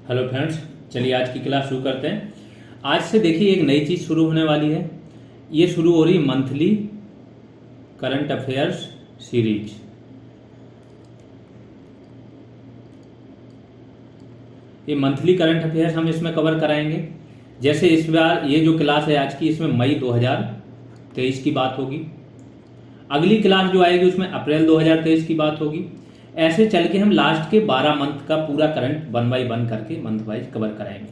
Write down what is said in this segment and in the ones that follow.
Hello friends, चलिए आज की क्लास शुरू करते हैं। आज से देखिए एक नई चीज़ शुरू होने वाली है। ये शुरू हो रही मंथली करंट अफेयर्स सीरीज। ये मंथली करंट अफेयर्स हम इसमें कवर कराएंगे। जैसे इस बार ये जो क्लास है आज की, इसमें मई 2023 की बात होगी। अगली क्लास जो आएगी उसमें अप्रैल 2023 की बात होगी। ऐसे चल के हम लास्ट के 12 मंथ का पूरा करंट 1 बाई 1 करके मंथ वाइज कवर कराएंगे।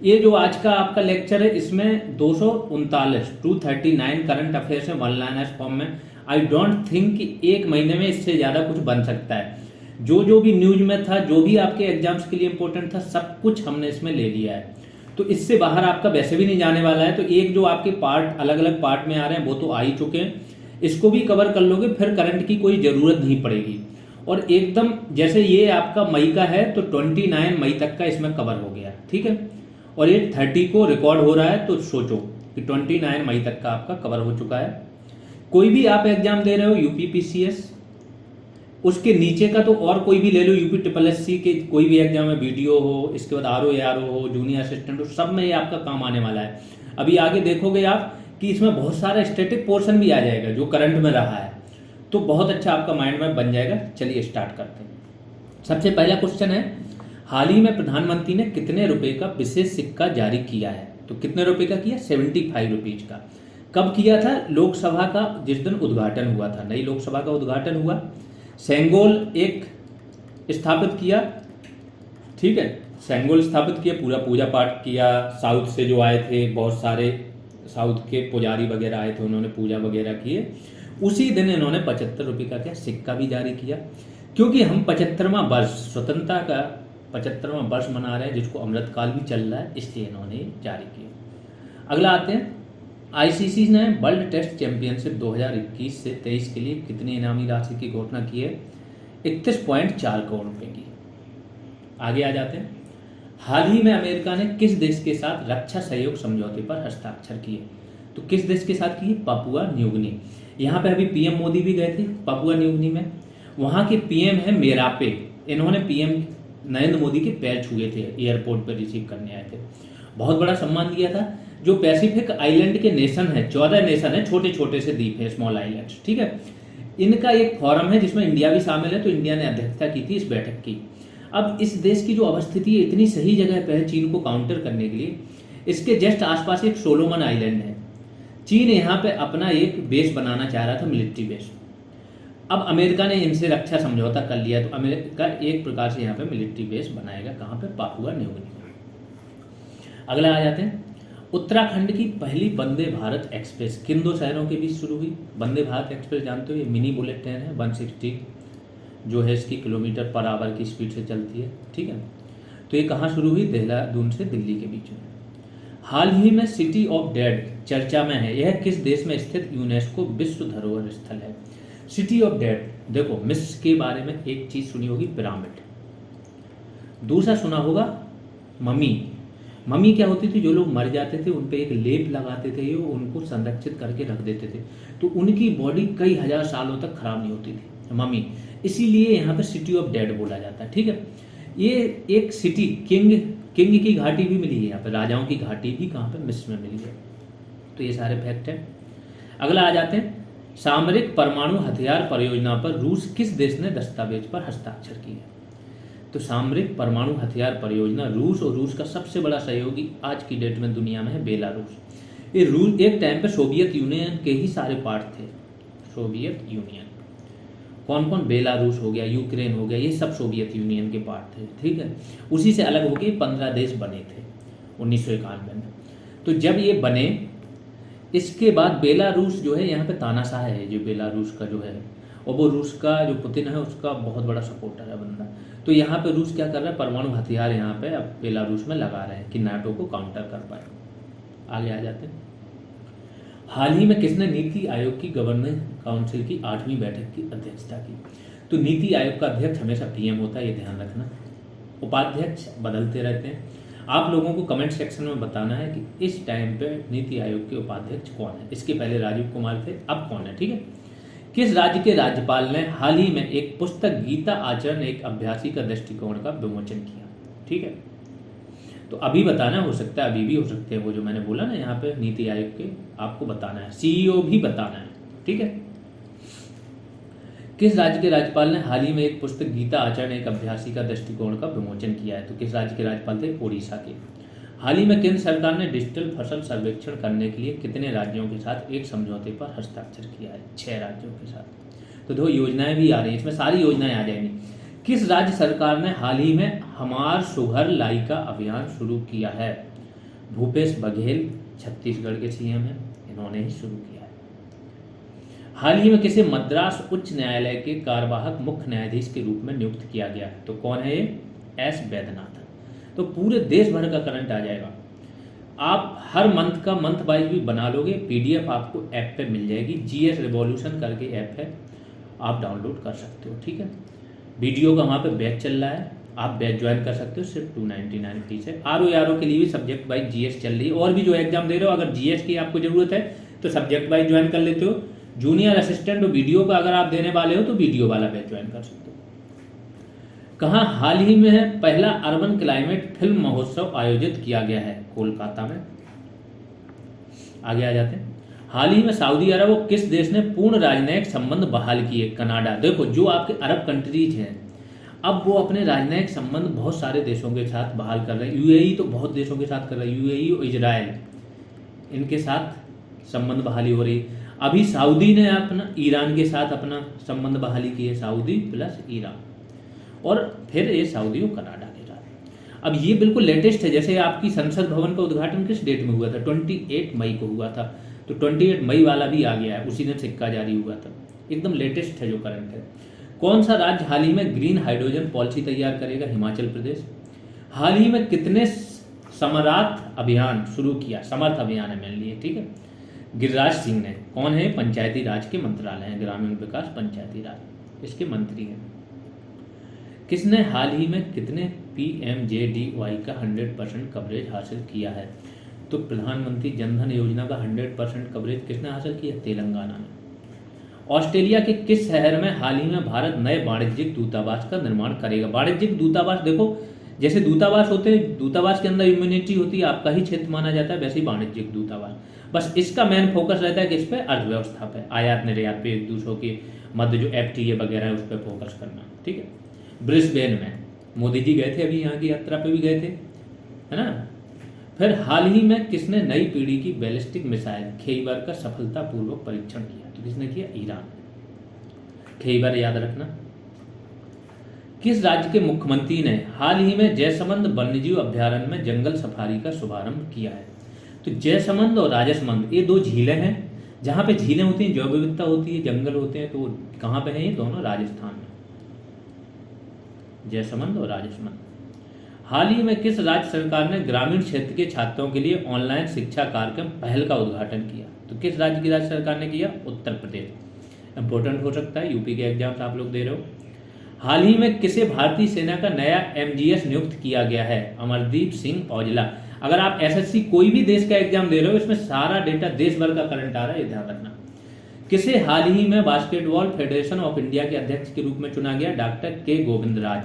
ये जो आज का आपका लेक्चर है, इसमें 239 करंट अफेयर्स है 1 लाइनर्स फॉर्म में। आई डोंट थिंक कि एक महीने में इससे ज़्यादा कुछ बन सकता है। जो भी न्यूज में था, जो भी आपके एग्जाम्स के लिए इंपॉर्टेंट था, सब कुछ हमने इसमें ले लिया है। तो इससे बाहर आपका वैसे भी नहीं जाने वाला है। तो एक जो आपके पार्ट अलग अलग पार्ट में आ रहे हैं वो तो आ ही चुके हैं, इसको भी कवर कर लोगे, फिर करंट की कोई ज़रूरत नहीं पड़ेगी। और एकदम जैसे ये आपका मई का है तो 29 मई तक का इसमें कवर हो गया, ठीक है। और ये 30 को रिकॉर्ड हो रहा है, तो सोचो कि 29 मई तक का आपका कवर हो चुका है। कोई भी आप एग्जाम दे रहे हो, यूपी पीसीएस, उसके नीचे का तो और कोई भी ले लो, यूपी ट्रिपल एससी के कोई भी एग्जाम में वीडियो हो, इसके बाद आरओ एआरओ हो, जूनियर असिस्टेंट हो, सब में ये आपका काम आने वाला है। अभी आगे देखोगे आप कि इसमें बहुत सारा स्टैटिक पोर्शन भी आ जाएगा जो करंट में रहा है, तो बहुत अच्छा आपका माइंड में बन जाएगा। चलिए स्टार्ट करते हैं। सबसे पहला क्वेश्चन है, हाल ही में प्रधानमंत्री ने कितने रुपए का विशेष सिक्का जारी किया है? तो कितने रुपए का किया? 75 रुपीज का। कब किया था? लोकसभा का जिस दिन उद्घाटन हुआ था, नई लोकसभा का उद्घाटन हुआ, सेंगोल एक स्थापित किया, ठीक है, सेंगोल स्थापित किया, पूरा पूजा पाठ किया। साउथ से जो आए थे बहुत सारे साउथ के पुजारी वगैरह आए थे, उन्होंने पूजा वगैरह किए। उसी दिन इन्होंने 75 रुपये का क्या सिक्का भी जारी किया, क्योंकि हम 75वां वर्ष स्वतंत्रता का 75वां वर्ष मना रहे हैं, जिसको अमृतकाल भी चल रहा है, इसलिए इन्होंने जारी किया। अगला आते हैं, आईसीसी ने वर्ल्ड टेस्ट चैंपियनशिप 2021 से 23 के लिए कितनी इनामी राशि की घोषणा की है? 31.4 करोड़ रुपए की। आगे आ जाते हैं, हाल ही में अमेरिका ने किस देश के साथ रक्षा सहयोग समझौते पर हस्ताक्षर किए? तो किस देश के साथ किए? Papua New Guinea. यहाँ पे अभी पीएम मोदी भी गए थे पापुआ न्यू गिनी में। वहाँ के पीएम है मेरापे, इन्होंने पीएम नरेंद्र मोदी के पैर छुए थे, एयरपोर्ट पर रिसीव करने आए थे, बहुत बड़ा सम्मान दिया था। जो पैसिफिक आइलैंड के नेशन है, 14 नेशन है, छोटे छोटे से द्वीप है, स्मॉल आइलैंड्स, ठीक है। इनका एक फोरम है जिसमें इंडिया भी शामिल है, तो इंडिया ने अध्यक्षता की थी इस बैठक की। अब इस देश की जो अवस्थिति है, इतनी सही जगह पर है चीन को काउंटर करने के लिए। इसके जस्ट आसपास एक सोलोमन आइलैंड है। चीन यहाँ पे अपना एक बेस बनाना चाह रहा था, मिलिट्री बेस। अब अमेरिका ने इनसे रक्षा समझौता कर लिया, तो अमेरिका एक प्रकार से यहाँ पे मिलिट्री बेस बनाएगा। कहाँ पे? Papua New Guinea. अगला आ जाते हैं, उत्तराखंड की पहली वंदे भारत एक्सप्रेस किन दो शहरों के बीच शुरू हुई? वंदे भारत एक्सप्रेस जानते हो, ये मिनी बुलेट ट्रेन है, 160 जो है इसकी किलोमीटर पर आवर की स्पीड से चलती है, ठीक है। तो ये कहाँ शुरू हुई? देहरादून से दिल्ली के बीच में। हाल ही में सिटी ऑफ डेड चर्चा में है, यह किस देश में स्थित यूनेस्को विश्व धरोहर स्थल है? सिटी ऑफ डेड, देखो मिस्र के बारे में एक चीज सुनी होगी, पिरामिड। दूसरा सुना होगा मम्मी। मम्मी क्या होती थी? जो लोग मर जाते थे उन पे एक लेप लगाते थे, वो उनको संरक्षित करके रख देते थे, तो उनकी बॉडी कई हजार सालों तक खराब नहीं होती थी, मम्मी। इसीलिए यहाँ पे सिटी ऑफ डेड बोला जाता है, ठीक है। ये एक सिटी किंग की घाटी भी मिली है यहाँ पे, राजाओं की घाटी भी कहाँ पे? मिस्र में मिली है। तो ये सारे फैक्ट है। अगला आ जाते हैं, सामरिक परमाणु हथियार परियोजना पर रूस किस देश ने दस्तावेज पर हस्ताक्षर किए? तो सामरिक परमाणु हथियार परियोजना रूस, और रूस का सबसे बड़ा सहयोगी आज की डेट में दुनिया में है बेलारूस। ये रूस एक टाइम पे सोवियत यूनियन के ही सारे पार्ट थे, सोवियत यूनियन। कौन कौन? बेलारूस हो गया, यूक्रेन हो गया, ये सब सोवियत यूनियन के पार्ट थे, ठीक है। उसी से अलग होके 15 देश बने थे 1991 में। तो जब ये बने, इसके बाद बेलारूस जो है यहाँ पे तानाशाह है, जो बेलारूस का जो है, और वो रूस का जो पुतिन है उसका बहुत बड़ा सपोर्टर है बंदा। तो यहाँ पे रूस क्या कर रहा है? परमाणु हथियार यहाँ पे अब बेलारूस में लगा रहे हैं कि नाटो को काउंटर कर पाए। आगे आ जाते हैं, हाल ही में किसने नीति आयोग की गवर्निंग काउंसिल की 8वीं बैठक की अध्यक्षता की? तो नीति आयोग का अध्यक्ष हमेशा पीएम होता है, ये ध्यान रखना। उपाध्यक्ष बदलते रहते हैं। आप लोगों को कमेंट सेक्शन में बताना है कि इस टाइम पे नीति आयोग के उपाध्यक्ष कौन है। इसके पहले राजीव कुमार थे, अब कौन है, ठीक है। किस राज्य के राज्यपाल ने हाल ही में एक पुस्तक गीता आचरण एक अभ्यासी का दृष्टिकोण का विमोचन किया? ठीक है, तो अभी बताना, हो सकता है अभी भी हो सकते हैं, वो जो मैंने बोला ना यहाँ पे नीति आयोग के, आपको बताना है, सीईओ भी बताना है, ठीक है। किस राज्य के राज्यपाल ने हाल ही में एक पुस्तक गीता आचरण एक अभ्यासी का दृष्टिकोण का विमोचन किया है? तो किस राज्य के राज्यपाल थे? ओडिशा के। हाल ही में केंद्र सरकार ने डिजिटल फसल सर्वेक्षण करने के लिए कितने राज्यों के साथ एक समझौते पर हस्ताक्षर किया है? 6 राज्यों के साथ। तो दो योजनाएं भी आ रही हैं, इसमें सारी योजनाएं आ जाएंगी। किस राज्य सरकार ने हाल ही में हमार सुघर लाइका अभियान शुरू किया है? भूपेश बघेल छत्तीसगढ़ के सीएम हैं, इन्होंने ही शुरू किया है। हाल ही में किसे मद्रास उच्च न्यायालय के कार्यवाहक मुख्य न्यायाधीश के रूप में नियुक्त किया गया है? तो कौन है ये? एस वैद्यनाथन। तो पूरे देश भर का करंट आ जाएगा। आप हर मंथ का मंथ वाइज भी बना लोगे, पीडीएफ आपको ऐप पे मिल जाएगी। जीएस रिवॉल्यूशन करके ऐप है, आप डाउनलोड कर सकते हो, ठीक है। वीडियो का वहाँ पे बैच चल रहा है, आप बैच ज्वाइन कर सकते हो, सिर्फ 299 फीस है। आरओ के लिए भी सब्जेक्ट वाइज जीएस चल रही है, और भी जो एग्जाम दे रहे हो अगर जीएस की आपको जरूरत है तो सब्जेक्ट वाइज ज्वाइन कर लेते हो। जूनियर असिस्टेंट और वीडियो का अगर आप देने वाले हो तो वीडियो वाला बैच ज्वाइन कर सकते हो। कहाँ हाल ही में पहला अर्बन क्लाइमेट फिल्म महोत्सव आयोजित किया गया है? कोलकाता में। आगे आ जाते हैं। हाल ही में सऊदी अरब और किस देश ने पूर्ण राजनयिक संबंध बहाल किए? कनाडा। देखो जो आपके अरब कंट्रीज हैं अब वो अपने राजनयिक संबंध बहुत सारे देशों के साथ बहाल कर रहे हैं। यूएई तो बहुत देशों के साथ कर रहा है, यूएई और इजराइल, इनके साथ संबंध बहाली हो रही। अभी सऊदी ने अपना ईरान के साथ अपना संबंध बहाली की है, सऊदी प्लस ईरान, और फिर ये सऊदी और कनाडा के साथ। अब ये बिल्कुल लेटेस्ट है, जैसे आपकी संसद भवन का उद्घाटन किस डेट में हुआ था? 28 मई को हुआ था, तो 28 मई वाला भी आ गया है, उसी दिन सिक्का जारी हुआ था। एकदम लेटेस्ट है जो करंट है। कौन सा राज्य हाल ही में ग्रीन हाइड्रोजन पॉलिसी तैयार करेगा? हिमाचल प्रदेश। हाल ही में कितने समर्थ अभियान शुरू किया? समर्थ अभियान है मेन लिए, ठीक है, गिरिराज सिंह ने। कौन है? पंचायती राज के मंत्रालय हैं, ग्रामीण विकास पंचायती राज, इसके मंत्री हैं। किसने हाल ही में कितने पीएमजेडीवाई का 100% कवरेज हासिल किया है? तो प्रधानमंत्री जनधन योजना का 100% कवरेज किसने हासिल किया? तेलंगाना ने। ऑस्ट्रेलिया के किस शहर में हाल ही में भारत नए वाणिज्यिक दूतावास का निर्माण करेगा? वाणिज्यिक दूतावास, देखो जैसे दूतावास होते हैं, दूतावास के अंदर इम्यूनिटी होती है, आपका ही क्षेत्र माना जाता है, वैसे ही वाणिज्यिक दूतावास। बस इसका मेन फोकस रहता है कि इस पे अर्थव्यवस्था पे, आयात निर्यात पे, एक दूसरों के मध्य जो एफटीए वगैरह है उस पर फोकस करना, ठीक है। ब्रिस्बेन में मोदी जी गए थे, अभी यहाँ की यात्रा पे भी गए थे, है ना। फिर हाल ही में किसने नई पीढ़ी की बैलिस्टिक मिसाइल खेइबर का सफलतापूर्वक परीक्षण किया? तो किसने किया? ईरान। खेइबर याद रखना। किस राज्य के मुख्यमंत्री ने हाल ही में जयसमंद वन्यजीव अभ्यारण्य में जंगल सफारी का शुभारंभ किया है? तो जयसमंद और राजसमंद ये दो झीलें हैं, जहाँ पे झीलें होती हैं, जैव विविधता होती है, जंगल होते हैं, तो कहाँ पे हैं ये दोनों? राजस्थान में, जयसमंद और राजसमंद। हाल ही में किस राज्य सरकार ने ग्रामीण क्षेत्र के छात्रों के लिए ऑनलाइन शिक्षा कार्यक्रम पहल का उद्घाटन किया? तो किस राज्य की राज्य सरकार ने किया? उत्तर प्रदेश। इंपॉर्टेंट हो सकता है, यूपी के एग्जाम्स आप लोग दे रहे हो। हाल ही में किसे भारतीय सेना का नया एमजीएस नियुक्त किया गया है? अमरदीप सिंह औजला। अगर आप एसएससी कोई भी देश का एग्जाम दे रहे हो, इसमें सारा डेटा देश भर का करंट आ रहा है, ये ध्यान रखना। किसे हाल ही में बास्केटबॉल फेडरेशन ऑफ इंडिया के अध्यक्ष के रूप में चुना गया? डॉक्टर के गोविंदराज।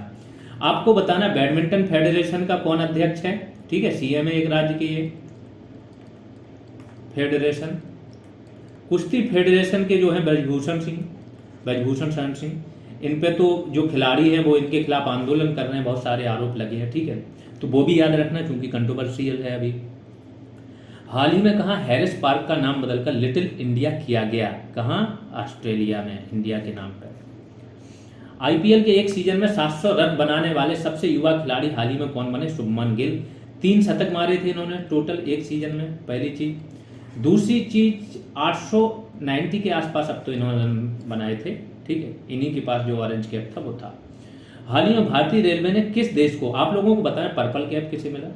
आपको बताना बैडमिंटन फेडरेशन का कौन अध्यक्ष है, ठीक है, सीएम है एक राज्य के ये फेडरेशन। कुश्ती फेडरेशन के जो है ब्रजभूषण शरण सिंह, इन पे तो जो खिलाड़ी हैं वो इनके खिलाफ आंदोलन कर रहे हैं, बहुत सारे आरोप लगे हैं, ठीक है, तो वो भी याद रखना क्योंकि कंट्रोवर्शियल है अभी। हाल ही में कहाँ हैरिस पार्क का नाम बदलकर लिटिल इंडिया किया गया? कहाँ? ऑस्ट्रेलिया में, इंडिया के नाम पर। आईपीएल के एक सीजन में 700 रन बनाने वाले सबसे युवा खिलाड़ी हाल ही में कौन बने? शुभमन गिल। 3 शतक मारे थे इन्होंने टोटल एक सीजन में, पहली चीज। दूसरी चीज 890 के आसपास अब तो इन्होंने रन बनाए थे, ठीक है, इन्हीं के पास जो ऑरेंज कैप था वो था। हाल ही में भारतीय रेलवे ने किस देश को, आप लोगों को बताया पर्पल कैप किसे मिला,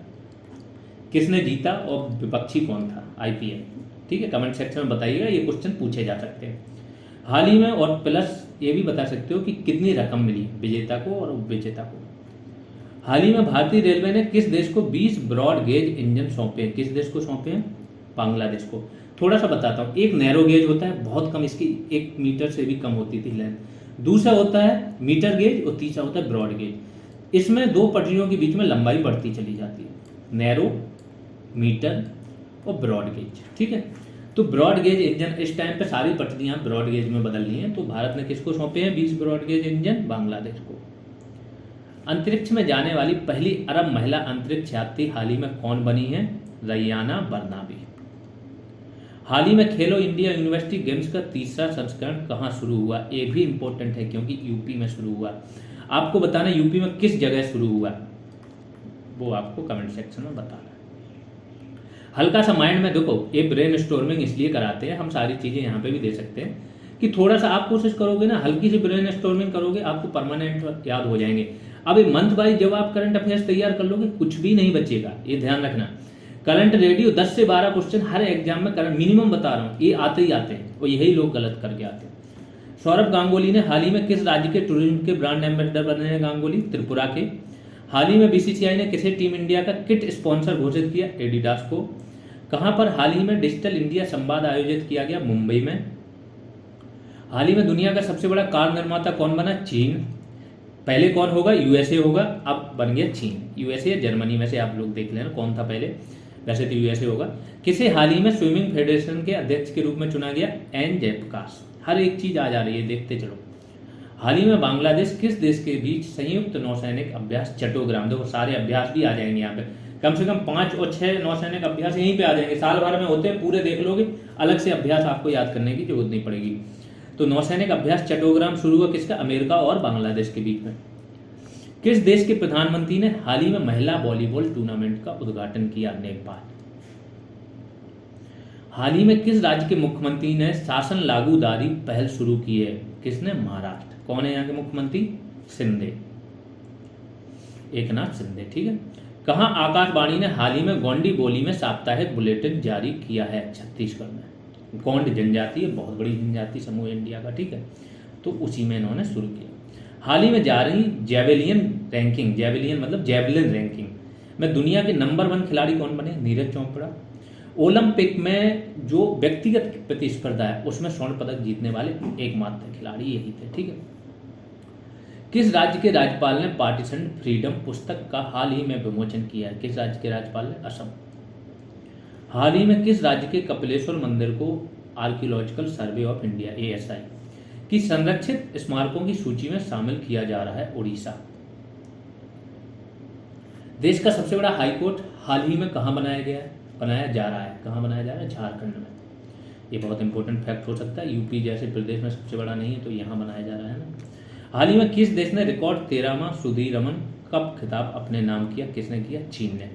किसने जीता और विपक्षी कौन था आईपीएल, ठीक है, कमेंट सेक्शन में बताइएगा, ये क्वेश्चन पूछे जा सकते हैं। हाल ही में, और प्लस ये भी बता सकते हो कि कितनी रकम मिली विजेता को और उपविजेता को। हाल ही में भारतीय रेलवे ने किस देश को 20 ब्रॉड गेज इंजन सौंपे हैं? किस देश को सौंपे हैं? बांग्लादेश को। थोड़ा सा बताता हूँ, एक नैरो गेज होता है, बहुत कम, इसकी 1 मीटर से भी कम होती थी लेंथ, दूसरा होता है मीटर गेज और तीसरा होता है ब्रॉड गेज। इसमें 2 पटरियों के बीच में लंबाई बढ़ती चली जाती है, नैरो, मीटर और ब्रॉड गेज। ठीक है, तो ब्रॉड गेज इंजन इस टाइम पे सारी पटरियां ब्रॉड गेज में बदल ली हैं। तो भारत ने किसको सौंपे हैं 20 ब्रॉड गेज इंजन? बांग्लादेश को। अंतरिक्ष में जाने वाली पहली अरब महिला अंतरिक्ष यात्री हाल ही में कौन बनी है? रैयाना बर्नाबी। हाल ही में खेलो इंडिया यूनिवर्सिटी गेम्स का तीसरा संस्करण कहाँ शुरू हुआ? ये भी इंपॉर्टेंट है क्योंकि यूपी में शुरू हुआ। आपको बताना यूपी में किस जगह शुरू हुआ, वो आपको कमेंट सेक्शन में बताना है। हल्का सा माइंड में देखो, ये ब्रेन स्टॉर्मिंग इसलिए कराते हैं, हम सारी चीज़ें यहाँ पे भी दे सकते हैं कि थोड़ा सा आप कोशिश करोगे ना, हल्की सी ब्रेन स्टॉर्मिंग करोगे, आपको परमानेंट याद हो जाएंगे। अब मंथ वाइज जब आप करंट अफेयर्स तैयार कर लोगे कुछ भी नहीं बचेगा, ये ध्यान रखना। करंट रेडियो 10 से 12 क्वेश्चन हर एग्जाम में करंट मिनिमम बता रहा हूँ, ये आते ही आते हैं और यही लोग गलत करके आते हैं। सौरभ गांगुली ने हाल ही में किस राज्य के टूरिज्म के ब्रांड एम्बेसडर बने हैं? गांगुली त्रिपुरा के। हाल ही में बीसीसीआई ने किसे टीम इंडिया का किट स्पॉन्सर घोषित किया? एडिडास को। कहां पर हाल ही में डिजिटल इंडिया संवाद आयोजित किया गया? मुंबई में। हाल ही में दुनिया का सबसे बड़ा कार निर्माता कौन बना? चीन। पहले कौन होगा? यूएसए होगा, अब बन गया चीन। यूएसए या जर्मनी में से आप लोग देख लेना कौन था पहले, वैसे तो यूएसए होगा। किसे हाल ही में स्विमिंग फेडरेशन के अध्यक्ष के रूप में चुना गया? एन जयप्रकाश। हर एक चीज आ जा रही है, देखते चलो। हाल ही में बांग्लादेश किस देश के बीच संयुक्त नौसैनिक अभ्यास चट्टोग्राम, देखो सारे अभ्यास भी आ जाएंगे यहाँ पे, कम से कम 5 और 6 नौसैनिक अभ्यास यहीं पे आ जाएंगे, साल भर में होते हैं, पूरे देख लोगे, अलग से अभ्यास आपको याद करने की जरूरत नहीं पड़ेगी। तो नौसैनिक अभ्यास चट्टोग्राम शुरू हुआ किसका? अमेरिका और बांग्लादेश के बीच में। किस देश के प्रधानमंत्री ने हाल ही में महिला वॉलीबॉल टूर्नामेंट का उद्घाटन किया? नेपाल। हाल ही में किस राज्य के मुख्यमंत्री ने शासन लागूदारी पहल शुरू की है? किसने? महाराष्ट्र। कौन है यहाँ के मुख्यमंत्री? शिंदे, एकनाथ शिंदे। ठीक है। कहाँ आकाशवाणी ने हाल ही में गोंडी बोली में साप्ताहिक बुलेटिन जारी किया है? छत्तीसगढ़ में। गोंड जनजाति है, बहुत बड़ी जनजाति समूह इंडिया का। ठीक है, तो उसी में इन्होंने शुरू किया। हाल ही में जा रही जैवलिन रैंकिंग, जैवलिन मतलब जैवलिन रैंकिंग में दुनिया के नंबर 1 खिलाड़ी कौन बने? नीरज चोपड़ा। ओलंपिक में जो व्यक्तिगत प्रतिस्पर्धा है उसमें स्वर्ण पदक जीतने वाले एकमात्र खिलाड़ी यही थे। ठीक है। किस राज्य के राज्यपाल ने पार्टीशन फ्रीडम पुस्तक का हाल ही में विमोचन किया है? किस राज्य के राज्यपाल ने? असम। हाल ही में किस राज्य के कपिलेश्वर मंदिर को archaeological survey of India ASI की संरक्षित स्मारकों की सूची में शामिल किया जा रहा है? उड़ीसा। देश का सबसे बड़ा हाईकोर्ट हाल ही में कहां बनाया गया है? बनाया जा रहा है। कहां बनाया जा रहा है? झारखंड में। ये बहुत इंपॉर्टेंट फैक्ट हो सकता है, यूपी जैसे प्रदेश में सबसे बड़ा नहीं है तो यहाँ बनाया जा रहा है ना। हाल ही में किस देश ने रिकॉर्ड 13वां सुधीरमन कप खिताब अपने नाम किया? किसने किया? चीन ने।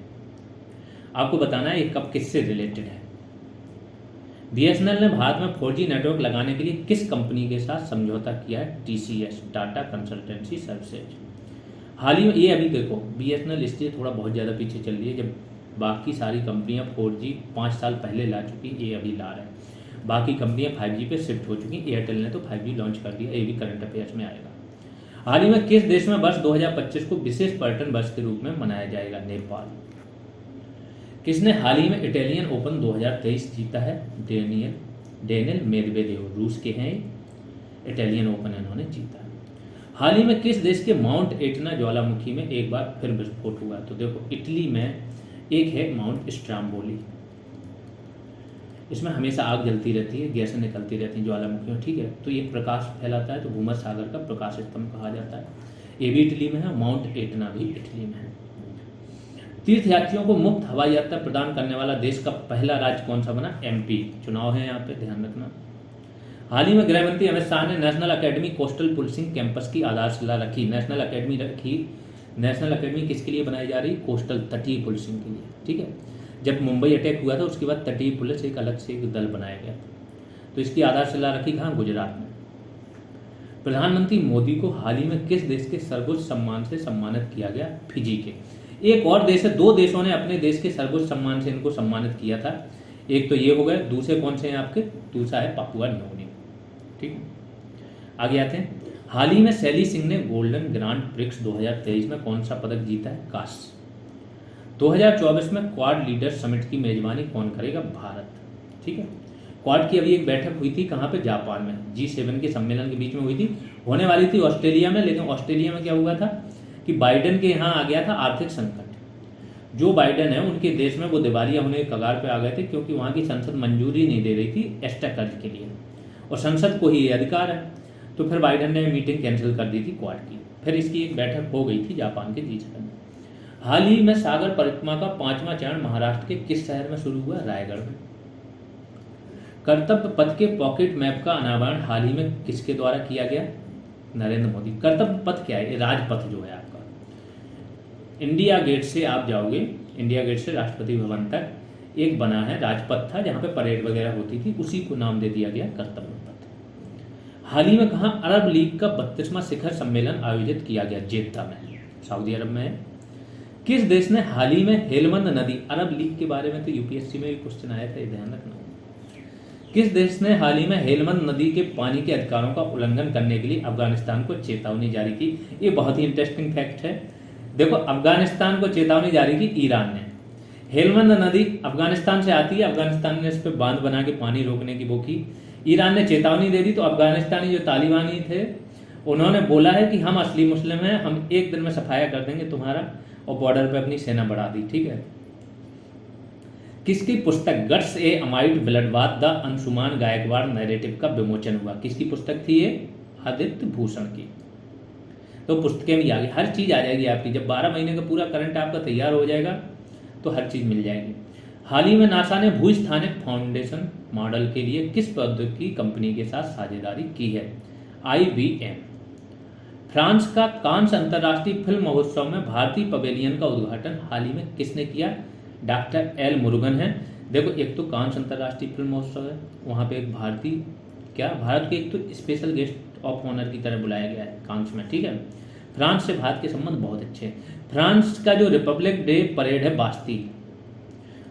आपको बताना है ये कप किससे रिलेटेड है। BSNL ने भारत में 4G नेटवर्क लगाने के लिए किस कंपनी के साथ समझौता किया है? TCS, Tata consultancy services. हाल ही में ये अभी देखो BSNL इसलिए थोड़ा बहुत ज़्यादा पीछे चल रही है, जब बाकी सारी कंपनियां 4G 5 साल पहले ला चुकी, ये अभी ला रहे हैं। बाकी कंपनियां 5G पे शिफ्ट हो चुकी। एयरटेल ने तो 5G लॉन्च कर दिया, ये भी करंट अफेयर्स में आएगा। हाल ही में किस देश में वर्ष 2025 को विशेष पर्यटन वर्ष के रूप में मनाया जाएगा? नेपाल। किसने हाल ही में इटालियन ओपन 2023 जीता है? डेनियल मेदवेदेव, रूस के हैं, इटालियन ओपन इन्होंने जीता। हाल ही में किस देश के माउंट एटना ज्वालामुखी में एक बार फिर विस्फोट हुआ? तो देखो इटली में एक है माउंट स्ट्राम्बोली, इसमें हमेशा आग जलती रहती है, गैसें निकलती रहती हैं ज्वालामुखी में। ठीक है, तो ये प्रकाश फैलाता है तो भूमध्य सागर का प्रकाश स्तंभ कहा जाता है। ये भी इटली में है, माउंट एटना भी इटली में है। तीर्थयात्रियों को मुफ्त हवाई यात्रा प्रदान करने वाला देश का पहला राज्य कौन सा बना? MP। चुनाव है यहाँ पे, ध्यान रखना। हाल ही में गृह मंत्री अमित शाह ने national academy coastal policing campus की आधारशिला रखी। नेशनल अकेडमी किसके लिए बनाई जा रही? कोस्टल, तटीय पुलिसिंग के लिए। ठीक है, जब मुंबई अटैक हुआ था उसके बाद तटीय पुलिस एक अलग से एक दल बनाया गया था, तो इसकी आधारशिला रखी कहाँ? गुजरात में। प्रधानमंत्री मोदी को हाल ही में किस देश के सर्वोच्च सम्मान से सम्मानित किया गया? फिजी के। एक और देश है, 2 देशों ने अपने देश के सर्वोच्च सम्मान से इनको सम्मानित किया था। एक तो ये हो गए, दूसरे कौन से हैं आपके? दूसरा है पापुआ न्यू गिनी। ठीक है, आगे आते हैं। हाल ही में सैली सिंह ने गोल्डन ग्रांड प्रिक्स 2023 में कौन सा पदक जीता है? कांस्य। 2024 में क्वाड लीडर समिट की मेजबानी कौन करेगा? भारत। ठीक है, क्वाड की अभी एक बैठक हुई थी, कहाँ पे? जापान में। G7 के सम्मेलन के बीच में हुई थी, होने वाली थी ऑस्ट्रेलिया में, लेकिन ऑस्ट्रेलिया में क्या हुआ था कि बाइडेन के यहाँ आ गया था आर्थिक संकट, जो बाइडेन है उनके देश में वो दिवालिया होने के कगार पे आ गए थे, क्योंकि वहाँ की संसद मंजूरी नहीं दे रही थी एक्स्ट्रा कर्ज के लिए, और संसद को ही ये अधिकार है। तो फिर बाइडेन ने मीटिंग कैंसिल कर दी थी क्वाड की। फिर इसकी एक बैठक हो गई थी जापान के जी7 में। हाल ही में सागर परिक्रमा का 5वां चरण महाराष्ट्र के किस शहर में शुरू हुआ? रायगढ़ में। कर्तव्य पथ के पॉकेट मैप का अनावरण हाल ही में किसके द्वारा किया गया? नरेंद्र मोदी। कर्तव्य पथ क्या है? ये राजपथ जो है आपका, इंडिया गेट से आप जाओगे, इंडिया गेट से राष्ट्रपति भवन तक एक बना है राजपथ था, जहाँ पे परेड वगैरह होती थी, उसी को नाम दे दिया गया कर्तव्य पथ। हाल ही में कहाँ अरब लीग का 32वां शिखर सम्मेलन आयोजित किया गया? जेद्दा में, सऊदी अरब में है। किस देश ने हाल ही में हेलमंद नदी, अरब लीग के बारे में तो यूपीएससी में भी क्वेश्चन आया था, ध्यान रखना। किस देश ने हाल ही में हेलमंद नदी के पानी के अधिकारों का उल्लंघन करने के लिए अफगानिस्तान को चेतावनी जारी की? ये बहुत ही इंटरेस्टिंग फैक्ट है। देखो, अफगानिस्तान को चेतावनी जारी की ईरान ने। हेलमंद नदी अफगानिस्तान से आती है, अफगानिस्तान ने इस पर बांध बना के पानी रोकने की वो की, ईरान ने चेतावनी दे दी, तो अफगानिस्तानी जो तालिबानी थे उन्होंने बोला है कि हम असली मुस्लिम हैं, हम एक दिन में सफाया कर देंगे तुम्हारा, और बॉर्डर पे अपनी सेना बढ़ा दी। ठीक है। किसकी पुस्तक guts amidst bloodbath the Anshuman Gaekwad narrative का विमोचन हुआ? किसकी पुस्तक थी ये? आदित्य भूषण की। तो पुस्तकें भी आ गई, हर चीज़ आ जाएगी आपकी। जब 12 महीने का पूरा करंट आपका तैयार हो जाएगा तो हर चीज़ मिल जाएगी। हाल ही में नासा ने भूस्थानिक फाउंडेशन मॉडल के लिए किस प्रौद्योगिकी कंपनी के साथ साझेदारी की है? IBM। फ्रांस का कांस अंतर्राष्ट्रीय फिल्म महोत्सव में भारतीय पवेलियन का उद्घाटन हाल ही में किसने किया? डॉक्टर एल मुरुगन है। देखो, एक तो कांस अंतर्राष्ट्रीय फिल्म महोत्सव है, वहाँ पे एक भारतीय भारत के एक तो स्पेशल गेस्ट ऑफ ऑनर की तरह बुलाया गया है कांस में। ठीक है। फ्रांस से भारत के संबंध बहुत अच्छे हैं। फ्रांस का जो रिपब्लिक डे परेड है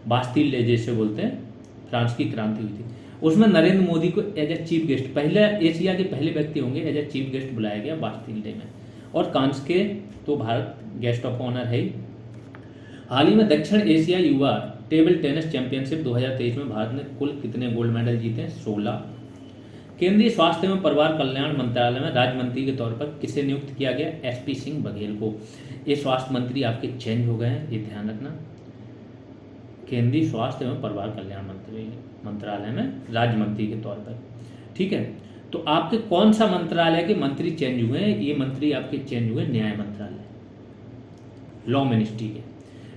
बास्तील डे जैसे बोलते हैं, फ्रांस की क्रांति हुई थी, उसमें नरेंद्र मोदी को एज ए चीफ गेस्ट, पहले एशिया के पहले व्यक्ति होंगे एज ए चीफ गेस्ट बुलाया गया बास्तील डे में, और कांस के तो भारत गेस्ट ऑफ ऑनर है ही। हाल ही में दक्षिण एशिया युवा टेबल टेनिस चैंपियनशिप 2023 में भारत ने कुल कितने गोल्ड मेडल जीते? 16। केंद्रीय स्वास्थ्य एवं परिवार कल्याण मंत्रालय में राज्य मंत्री के तौर पर किसे नियुक्त किया गया? SP सिंह बघेल को। ये स्वास्थ्य मंत्री आपके चेंज हो गए हैं, ये ध्यान रखना। केंद्रीय स्वास्थ्य एवं परिवार कल्याण मंत्रालय में राज्य मंत्री के तौर पर। ठीक है। तो आपके कौन सा मंत्रालय के मंत्री चेंज हुए हैं? ये मंत्री आपके चेंज हुए न्याय मंत्रालय, लॉ मिनिस्ट्री के।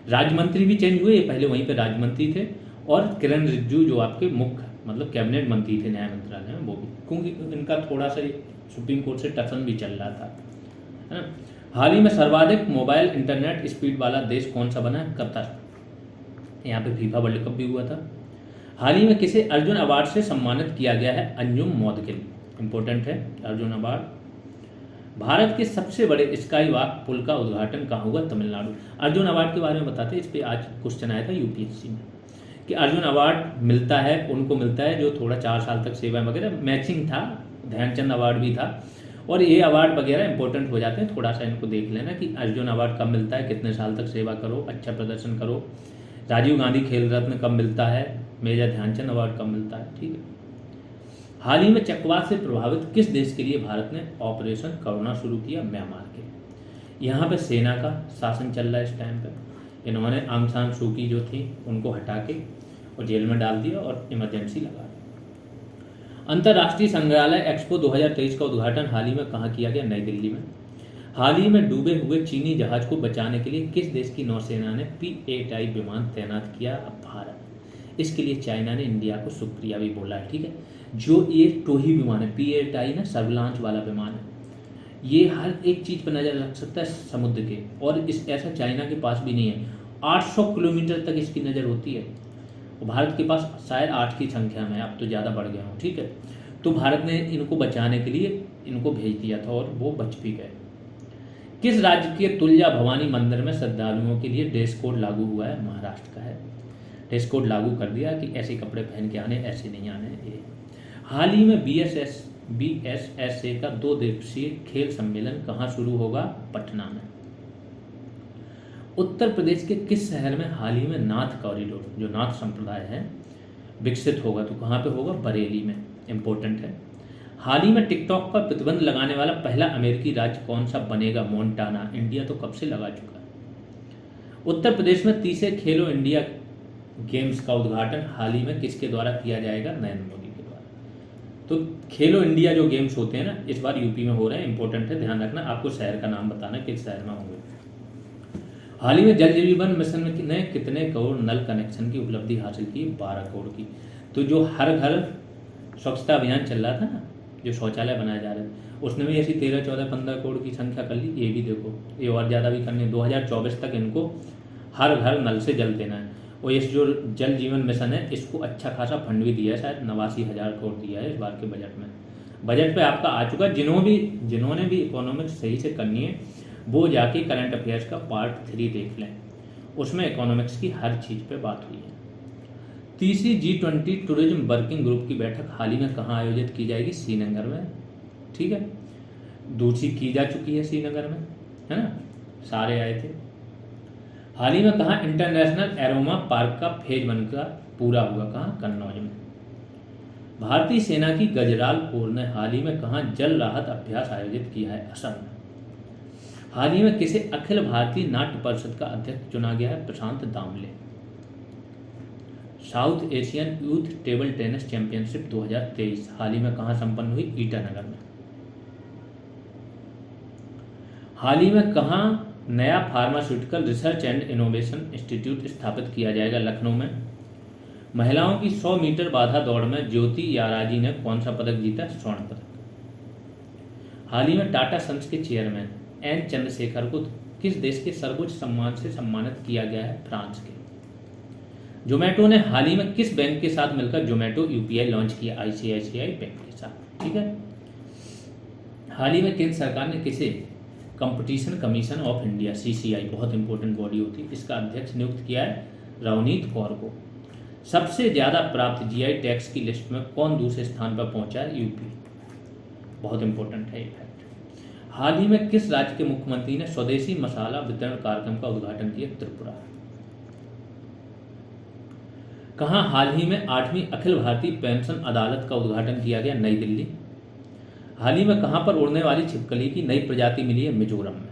राज्य मंत्री भी चेंज हुए, ये पहले वहीं पे राज्य मंत्री थे, और किरण रिजिजू जो आपके मुख्य मतलब कैबिनेट मंत्री थे न्याय मंत्रालय में, वो भी, क्योंकि इनका थोड़ा सा सुप्रीम कोर्ट से टसन भी चल रहा था, है ना। हाल ही में सर्वाधिक मोबाइल इंटरनेट स्पीड वाला देश कौन सा बना? कतर। यहाँ पे फीफा वर्ल्ड कप भी हुआ था। हाल ही में किसे अर्जुन अवार्ड से सम्मानित किया गया है? अंजुम मौदगिल। इंपॉर्टेंट है अर्जुन अवार्ड। भारत के सबसे बड़े स्काई वॉक पुल का उद्घाटन कहाँ हुआ? तमिलनाडु। अर्जुन अवार्ड के बारे में बताते हैं, इस पर आज क्वेश्चन आया था यूपीएससी में, कि अर्जुन अवार्ड मिलता है उनको मिलता है जो थोड़ा 4 साल तक सेवा वगैरह, मैचिंग था, ध्यानचंद अवार्ड भी था, और ये अवार्ड वगैरह इंपॉर्टेंट हो जाते हैं। थोड़ा सा इनको देख लेना कि अर्जुन अवार्ड कब मिलता है, कितने साल तक सेवा करो, अच्छा प्रदर्शन करो। राजीव गांधी खेल रत्न कब मिलता है? मेजर ध्यानचंद अवार्ड कब मिलता है? ठीक है। हाल ही में चक्रवात से प्रभावित किस देश के लिए भारत ने ऑपरेशन करुणा शुरू किया? म्यांमार के। यहाँ पे सेना का शासन चल रहा है इस टाइम पे। इन्होंने आंग सान सू की जो थी उनको हटा के और जेल में डाल दिया और इमरजेंसी लगा दी। अंतर्राष्ट्रीय संग्रहालय एक्सपो 2023 का उद्घाटन हाल ही में कहाँ किया गया? नई दिल्ली में। हाल ही में डूबे हुए चीनी जहाज को बचाने के लिए किस देश की नौसेना ने P-8I विमान तैनात किया? भारत। इसके लिए चाइना ने इंडिया को शुक्रिया भी बोला है। ठीक है। जो ये टोही विमान है, P-8I ना सर्विलांस वाला विमान है, ये हर एक चीज़ पर नज़र रख सकता है समुद्र के, और इस ऐसा चाइना के पास भी नहीं है। 800 किलोमीटर तक इसकी नज़र होती है, और भारत के पास शायद 8 की संख्या में, अब तो ज़्यादा बढ़ गया हूँ। ठीक है। तो भारत ने इनको बचाने के लिए इनको भेज दिया था और वो बच भी गए। किस राज्य के तुलजा भवानी मंदिर में श्रद्धालुओं के लिए ड्रेस कोड लागू हुआ है? महाराष्ट्र का है। ड्रेस कोड लागू कर दिया कि ऐसे कपड़े पहन के आने, ऐसे नहीं आने। ये हाल ही में BSSA का 2 दिवसीय खेल सम्मेलन कहाँ शुरू होगा? पटना में। उत्तर प्रदेश के किस शहर में हाल ही में नाथ कॉरिडोर, जो नाथ संप्रदाय है, विकसित होगा? तो कहाँ पे होगा? बरेली में। इंपॉर्टेंट है। हाल ही में टिकटॉक पर प्रतिबंध लगाने वाला पहला अमेरिकी राज्य कौन सा बनेगा? मोन्टाना। इंडिया तो कब से लगा चुका है। उत्तर प्रदेश में तीसरे खेलो इंडिया गेम्स का उद्घाटन हाल ही में किसके द्वारा किया जाएगा? नरेंद्र मोदी के द्वारा। तो खेलो इंडिया जो गेम्स होते हैं ना, इस बार यूपी में हो रहे हैं, इंपॉर्टेंट है, ध्यान रखना। आपको शहर का नाम बताना किस शहर में होंगे। हाल ही में जल जीवन मिशन ने कितने करोड़ नल कनेक्शन की उपलब्धि हासिल की? 12 करोड़ की। तो जो हर घर स्वच्छता अभियान चल रहा था ना, जो शौचालय बनाए जा रहे थे, उसने भी ऐसी 13, 14, 15 करोड़ की संख्या कर ली। ये भी देखो, ये और ज़्यादा भी करनी है। 2024 तक इनको हर घर नल से जल देना है। और इस जो जल जीवन मिशन है, इसको अच्छा खासा फंड भी दिया है, शायद 89,000 करोड़ दिया है इस बार के बजट में। बजट पे आपका आ चुका है। जिन्होंने भी इकोनॉमिक्स सही से करनी है, वो जाके करंट अफेयर्स का पार्ट 3 देख लें, उसमें इकोनॉमिक्स की हर चीज़ पे बात हुई है। तीसरी G20 टूरिज्म वर्किंग ग्रुप की बैठक हाल ही में कहाँ आयोजित की जाएगी? श्रीनगर में। ठीक है, दूसरी की जा चुकी है श्रीनगर में, है ना, सारे आए थे। हाल ही में कहाँ इंटरनेशनल एरोमा पार्क का फेज 1 का पूरा हुआ? कहाँ? कन्नौज में। भारतीय सेना की गजराल कोर ने हाल ही में कहाँ जल राहत अभ्यास आयोजित किया है? असम में। हाल ही में किसे अखिल भारतीय नाट्य परिषद का अध्यक्ष चुना गया है? Prashant Damle. South Asian youth table tennis championship 2023 हाल ही में कहाँ संपन्न हुई? ईटानगर में। हाल ही में कहाँ नया pharmaceutical research and innovation institute स्थापित किया जाएगा? लखनऊ में। महिलाओं की 100 मीटर बाधा दौड़ में ज्योति याराजी ने कौन सा पदक जीता? स्वर्ण पदक। हाल ही में टाटा सन्स के चेयरमैन एन चंद्रशेखर को किस देश के सर्वोच्च सम्मान से सम्मानित किया गया है? फ्रांस के। जोमेटो ने हाल ही में किस बैंक के साथ मिलकर जोमेटो यूपीआई लॉन्च किया? ICICI बैंक के साथ। ठीक है। हाल ही में केंद्र सरकार ने किसे competition commission of India CCI, बहुत इंपॉर्टेंट बॉडी होती है, इसका अध्यक्ष नियुक्त किया है? रवनीत कौर को। सबसे ज़्यादा प्राप्त GI टैक्स की लिस्ट में कौन दूसरे स्थान पर पहुंचा है? यूपी। बहुत इंपॉर्टेंट है ये फैक्ट। हाल ही में किस राज्य के मुख्यमंत्री ने स्वदेशी मसाला वितरण कार्यक्रम का उद्घाटन किया? त्रिपुरा। कहाँ हाल ही में 8वीं अखिल भारतीय पेंशन अदालत का उद्घाटन किया गया? नई दिल्ली। हाल ही में कहाँ पर उड़ने वाली छिपकली की नई प्रजाति मिली है? मिजोरम में।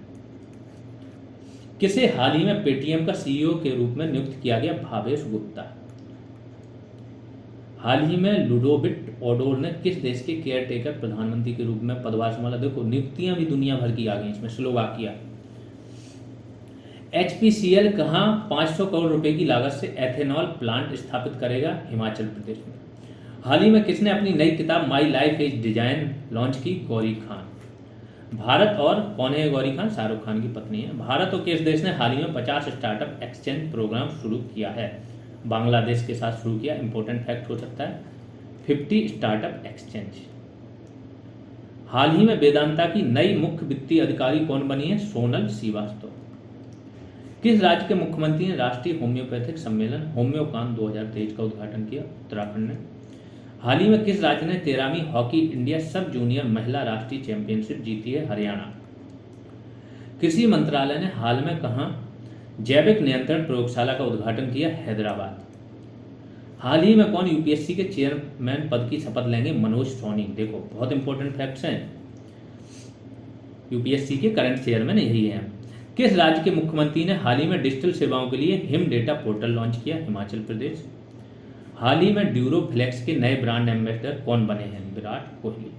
किसे हाल ही में पेटीएम का CEO के रूप में नियुक्त किया गया? भावेश गुप्ता। हाल ही में लुडोविट ओडोर ने किस देश के केयरटेकर प्रधानमंत्री के रूप में पदभार संभाला? देखो, नियुक्तियां भी दुनिया भर की आ गई इसमें। स्लोवाकिया। HPCL कहाँ 500 करोड़ रुपए की लागत से एथेनॉल प्लांट स्थापित करेगा? हिमाचल प्रदेश में। हाल ही में किसने अपनी नई किताब my life is design launch की? गौरी खान। भारत और कौन है गौरी खान? शाहरुख खान की पत्नी है। भारत और किस देश ने हाल ही में 50 स्टार्टअप एक्सचेंज प्रोग्राम शुरू किया है? बांग्लादेश के साथ शुरू किया। इंपॉर्टेंट फैक्ट हो सकता है। 50 स्टार्टअप एक्सचेंज। हाल ही में वेदांता की नई मुख्य वित्तीय अधिकारी कौन बनी है? सोनल श्रीवास्तव। किस राज्य के मुख्यमंत्री ने राष्ट्रीय होम्योपैथिक सम्मेलन होम्योकान 2023 का उद्घाटन किया? उत्तराखंड ने। हाल ही में किस राज्य ने 13वीं हॉकी इंडिया सब जूनियर महिला राष्ट्रीय चैंपियनशिप जीती है? हरियाणा। कृषि मंत्रालय ने हाल में कहाँ जैविक नियंत्रण प्रयोगशाला का उद्घाटन किया? हैदराबाद। हाल ही में कौन यूपीएससी के चेयरमैन पद की शपथ लेंगे? मनोज सोनी। देखो, बहुत इंपॉर्टेंट फैक्ट्स हैं। यूपीएससी के करंट चेयरमैन यही है। किस राज्य के मुख्यमंत्री ने हाल ही में डिजिटल सेवाओं के लिए हिम डेटा पोर्टल लॉन्च किया? हिमाचल प्रदेश। हाल ही में ड्यूरोफ्लेक्स के नए ब्रांड एम्बेसडर कौन बने हैं? विराट कोहली।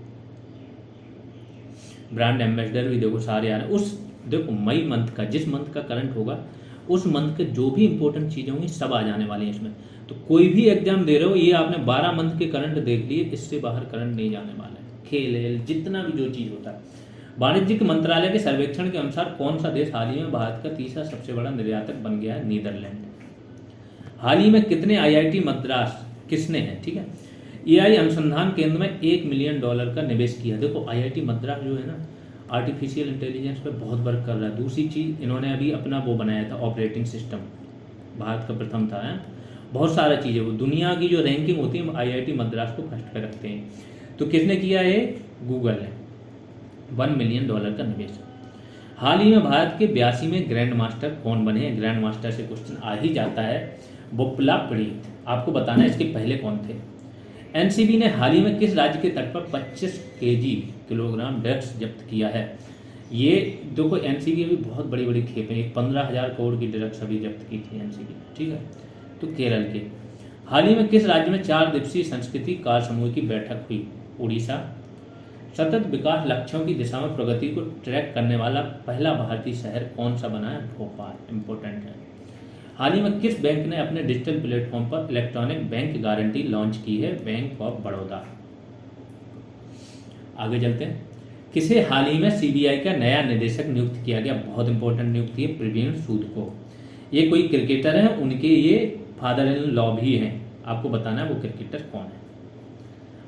ब्रांड एम्बेसडर भी देखो सारे आ रहे हैं। उस देखो मई मंथ का, जिस मंथ का करंट होगा उस मंथ के जो भी इंपॉर्टेंट चीजें होंगी सब आ जाने वाली हैं इसमें। तो कोई भी एग्जाम दे रहे हो, ये आपने 12 मंथ के करंट देख लिए, इससे बाहर करंट नहीं जाने वाला है। खेल जितना भी जो चीज होता है। वाणिज्यिक मंत्रालय के सर्वेक्षण के अनुसार कौन सा देश हाल ही में भारत का तीसरा सबसे बड़ा निर्यातक बन गया है? नीदरलैंड। हाल ही में कितने IIT मद्रास किसने है? ठीक है, AI अनुसंधान केंद्र में $1 मिलियन का निवेश किया। देखो IIT मद्रास जो है ना, आर्टिफिशियल इंटेलिजेंस पे बहुत वर्क कर रहा है। दूसरी चीज़, इन्होंने अभी अपना वो बनाया था ऑपरेटिंग सिस्टम, भारत का प्रथम था। बहुत सारा चीज़ें, वो दुनिया की जो रैंकिंग होती है IIT मद्रास को फर्स्ट पे रखते हैं। तो किसने किया है? गूगल ने। $1 मिलियन का निवेश। हाल ही में भारत के 82वें ग्रैंड मास्टर कौन बने हैं? ग्रैंड मास्टर से क्वेश्चन आ ही जाता है। बुप्ला प्रीत। आपको बताना है इसके पहले कौन थे। NCB ने हाल ही में किस राज्य के तट पर 25 किलोग्राम ड्रग्स जब्त किया है? ये देखो एनसीबी भी बहुत बड़ी बड़ी खेपें, एक 15,000 करोड़ की ड्रग्स अभी जब्त की थी एनसीबी, ठीक है। तो केरल के हाल ही में किस राज्य में 4 दिवसीय संस्कृति कार्य समूह की बैठक हुई? उड़ीसा। सतत विकास लक्ष्यों की दिशा में प्रगति को ट्रैक करने वाला पहला भारतीय शहर कौन सा बना है? भोपाल। इंपॉर्टेंट है। हाल ही में किस बैंक ने अपने डिजिटल प्लेटफॉर्म पर इलेक्ट्रॉनिक बैंक गारंटी लॉन्च की है? Bank of Baroda. आगे चलते हैं। किसे हाल ही में सीबीआई का नया निदेशक नियुक्त किया गया? बहुत इंपॉर्टेंट नियुक्ति है प्रवीण सूद को। ये कोई क्रिकेटर है, उनके ये फादर इन लॉ भी हैं, आपको बताना है वो क्रिकेटर कौन है।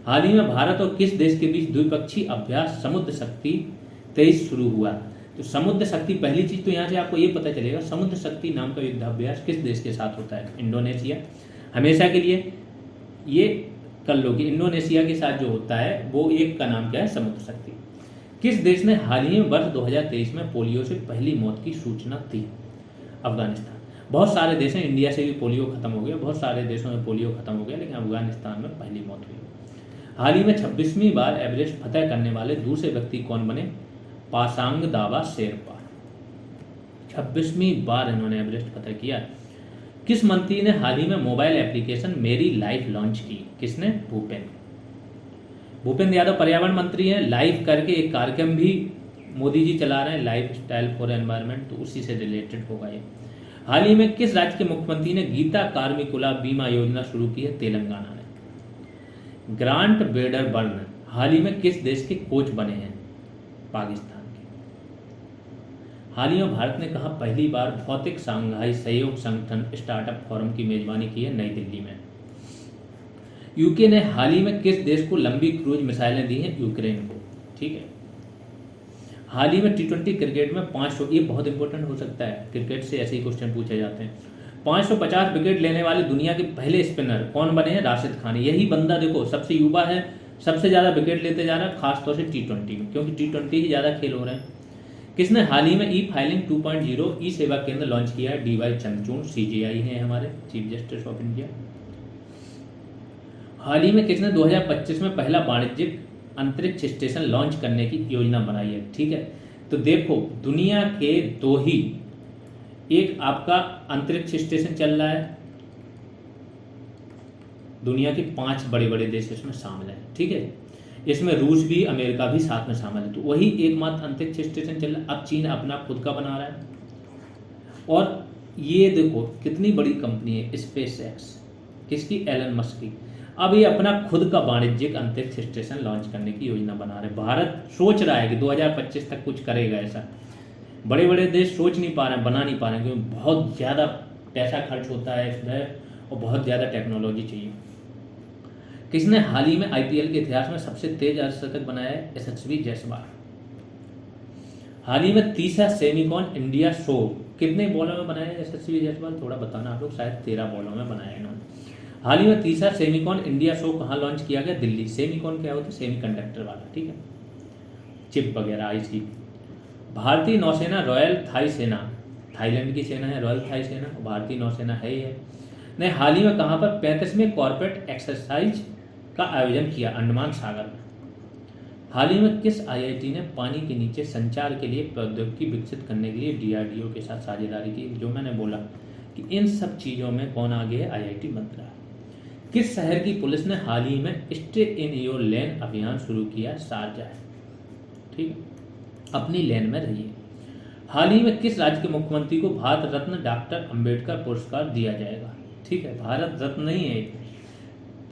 हाल ही में भारत और किस देश के बीच द्विपक्षीय अभ्यास समुद्र शक्ति 23 शुरू हुआ? तो समुद्र शक्ति, पहली चीज तो यहाँ से आपको ये पता चलेगा समुद्र शक्ति नाम का युद्धाभ्यास किस देश के साथ होता है? इंडोनेशिया। हमेशा के लिए ये कर लो कि इंडोनेशिया के साथ जो होता है वो एक का नाम क्या है? समुद्र शक्ति। किस देश ने हाल ही में वर्ष 2023 में पोलियो से पहली मौत की सूचना दी? अफगानिस्तान। बहुत सारे देश हैं, इंडिया से भी पोलियो खत्म हो गया, बहुत सारे देशों में पोलियो खत्म हो गया, लेकिन अफगानिस्तान में पहली मौत हुई। हाल ही में 26वीं बार एवरेस्ट फतह करने वाले दूसरे व्यक्ति कौन बने? पासांग दावा शेरपा। 26वीं बार इन्होंने एवरेस्ट फतह किया। किस मंत्री ने हाल ही में मोबाइल एप्लीकेशन मेरी लाइफ लॉन्च की? किसने? भूपेंद्र यादव पर्यावरण मंत्री हैं। लाइफ करके एक कार्यक्रम भी मोदी जी चला रहे हैं, लाइफ स्टाइल फॉर एनवायरनमेंट, तो उसी से रिलेटेड होगा ये। हाल ही में किस राज्य के मुख्यमंत्री ने गीता कार्मिकुला बीमा योजना शुरू की है? तेलंगाना ने। ग्रांट वेडरबर्न हाल ही में किस देश के कोच बने हैं? पाकिस्तान के। हाल ही में भारत ने कहा पहली बार भौतिक शांघाई सहयोग संगठन स्टार्टअप फोरम की मेजबानी की है? नई दिल्ली में। यूके ने हाल ही में किस देश को लंबी क्रूज मिसाइलें दी हैं? यूक्रेन को, ठीक है। हाल ही में T20 क्रिकेट में 500, ये बहुत इंपॉर्टेंट हो सकता है, क्रिकेट से ऐसे ही क्वेश्चन पूछे जाते हैं। 550 विकेट लेने वाले दुनिया के पहले स्पिनर कौन बने हैं? राशिद खान। यही बंदा देखो सबसे युवा है, सबसे ज़्यादा विकेट लेते जा रहा है, खासतौर से T20 में, क्योंकि T20 ही ज़्यादा खेल हो रहे हैं। किसने हाल ही में ई फाइलिंग 2.0 ई सेवा केंद्र लॉन्च किया है? DY चंद्रचूड़, CJI हैं हमारे चीफ जस्टिस ऑफ इंडिया। हाल ही में किसने 2025 में पहला वाणिज्यिक अंतरिक्ष स्टेशन लॉन्च करने की योजना बनाई है? ठीक है, तो देखो दुनिया के 2 ही, एक आपका अंतरिक्ष स्टेशन चल रहा है, दुनिया के 5 बड़े बड़े देश इसमें शामिल हैं, ठीक है। इसमें रूस भी, अमेरिका भी साथ में शामिल है, तो वही एकमात्र अंतरिक्ष स्टेशन चल रहा है। अब चीन अपना खुद का बना रहा है, और ये देखो कितनी बड़ी कंपनी है स्पेस एक्स, किसकी? एलन मस्क की। अब ये अपना खुद का वाणिज्यिक अंतरिक्ष स्टेशन लॉन्च करने की योजना बना रहे। भारत सोच रहा है कि 2025 तक कुछ करेगा ऐसा, बड़े बड़े देश सोच नहीं पा रहे हैं, बना नहीं पा रहे हैं, क्योंकि बहुत ज़्यादा पैसा खर्च होता है इसमें और बहुत ज़्यादा टेक्नोलॉजी चाहिए। किसने हाल ही में IPL के इतिहास में सबसे तेज अर्धशतक बनाया है? यशस्वी जायसवाल। हाल ही में तीसरा सेमिकॉन इंडिया शो कितने बॉलों में बनाया है यशस्वी जायसवाल? थोड़ा बताना आप लोग, शायद 13 बॉलों में बनाया इन्होंने। हाल ही में तीसरा सेमिकॉन इंडिया शो कहाँ लॉन्च किया गया? दिल्ली। सेमिकॉन क्या होता है? सेमीकंडक्टर वाला, ठीक है, चिप वगैरह IC। भारतीय नौसेना रॉयल थाई सेना, थाईलैंड की सेना है रॉयल थाई सेना, भारतीय नौसेना है ये, ने हाल ही में कहाँ पर 35वें कॉर्पोरेट एक्सरसाइज का आयोजन किया? अंडमान सागर में। हाल ही में किस IIT ने पानी के नीचे संचार के लिए प्रौद्योगिकी विकसित करने के लिए DRDO के साथ साझेदारी की? जो मैंने बोला कि इन सब चीज़ों में कौन आगे है? IIT मद्रास। किस शहर की पुलिस ने हाल ही में स्टे इन योर लेन अभियान शुरू किया? शारजाह, ठीक है, अपनी लेन में रहिए। हाल ही में किस राज्य के मुख्यमंत्री को भारत रत्न डॉक्टर अंबेडकर पुरस्कार दिया जाएगा? ठीक है, भारत रत्न नहीं है,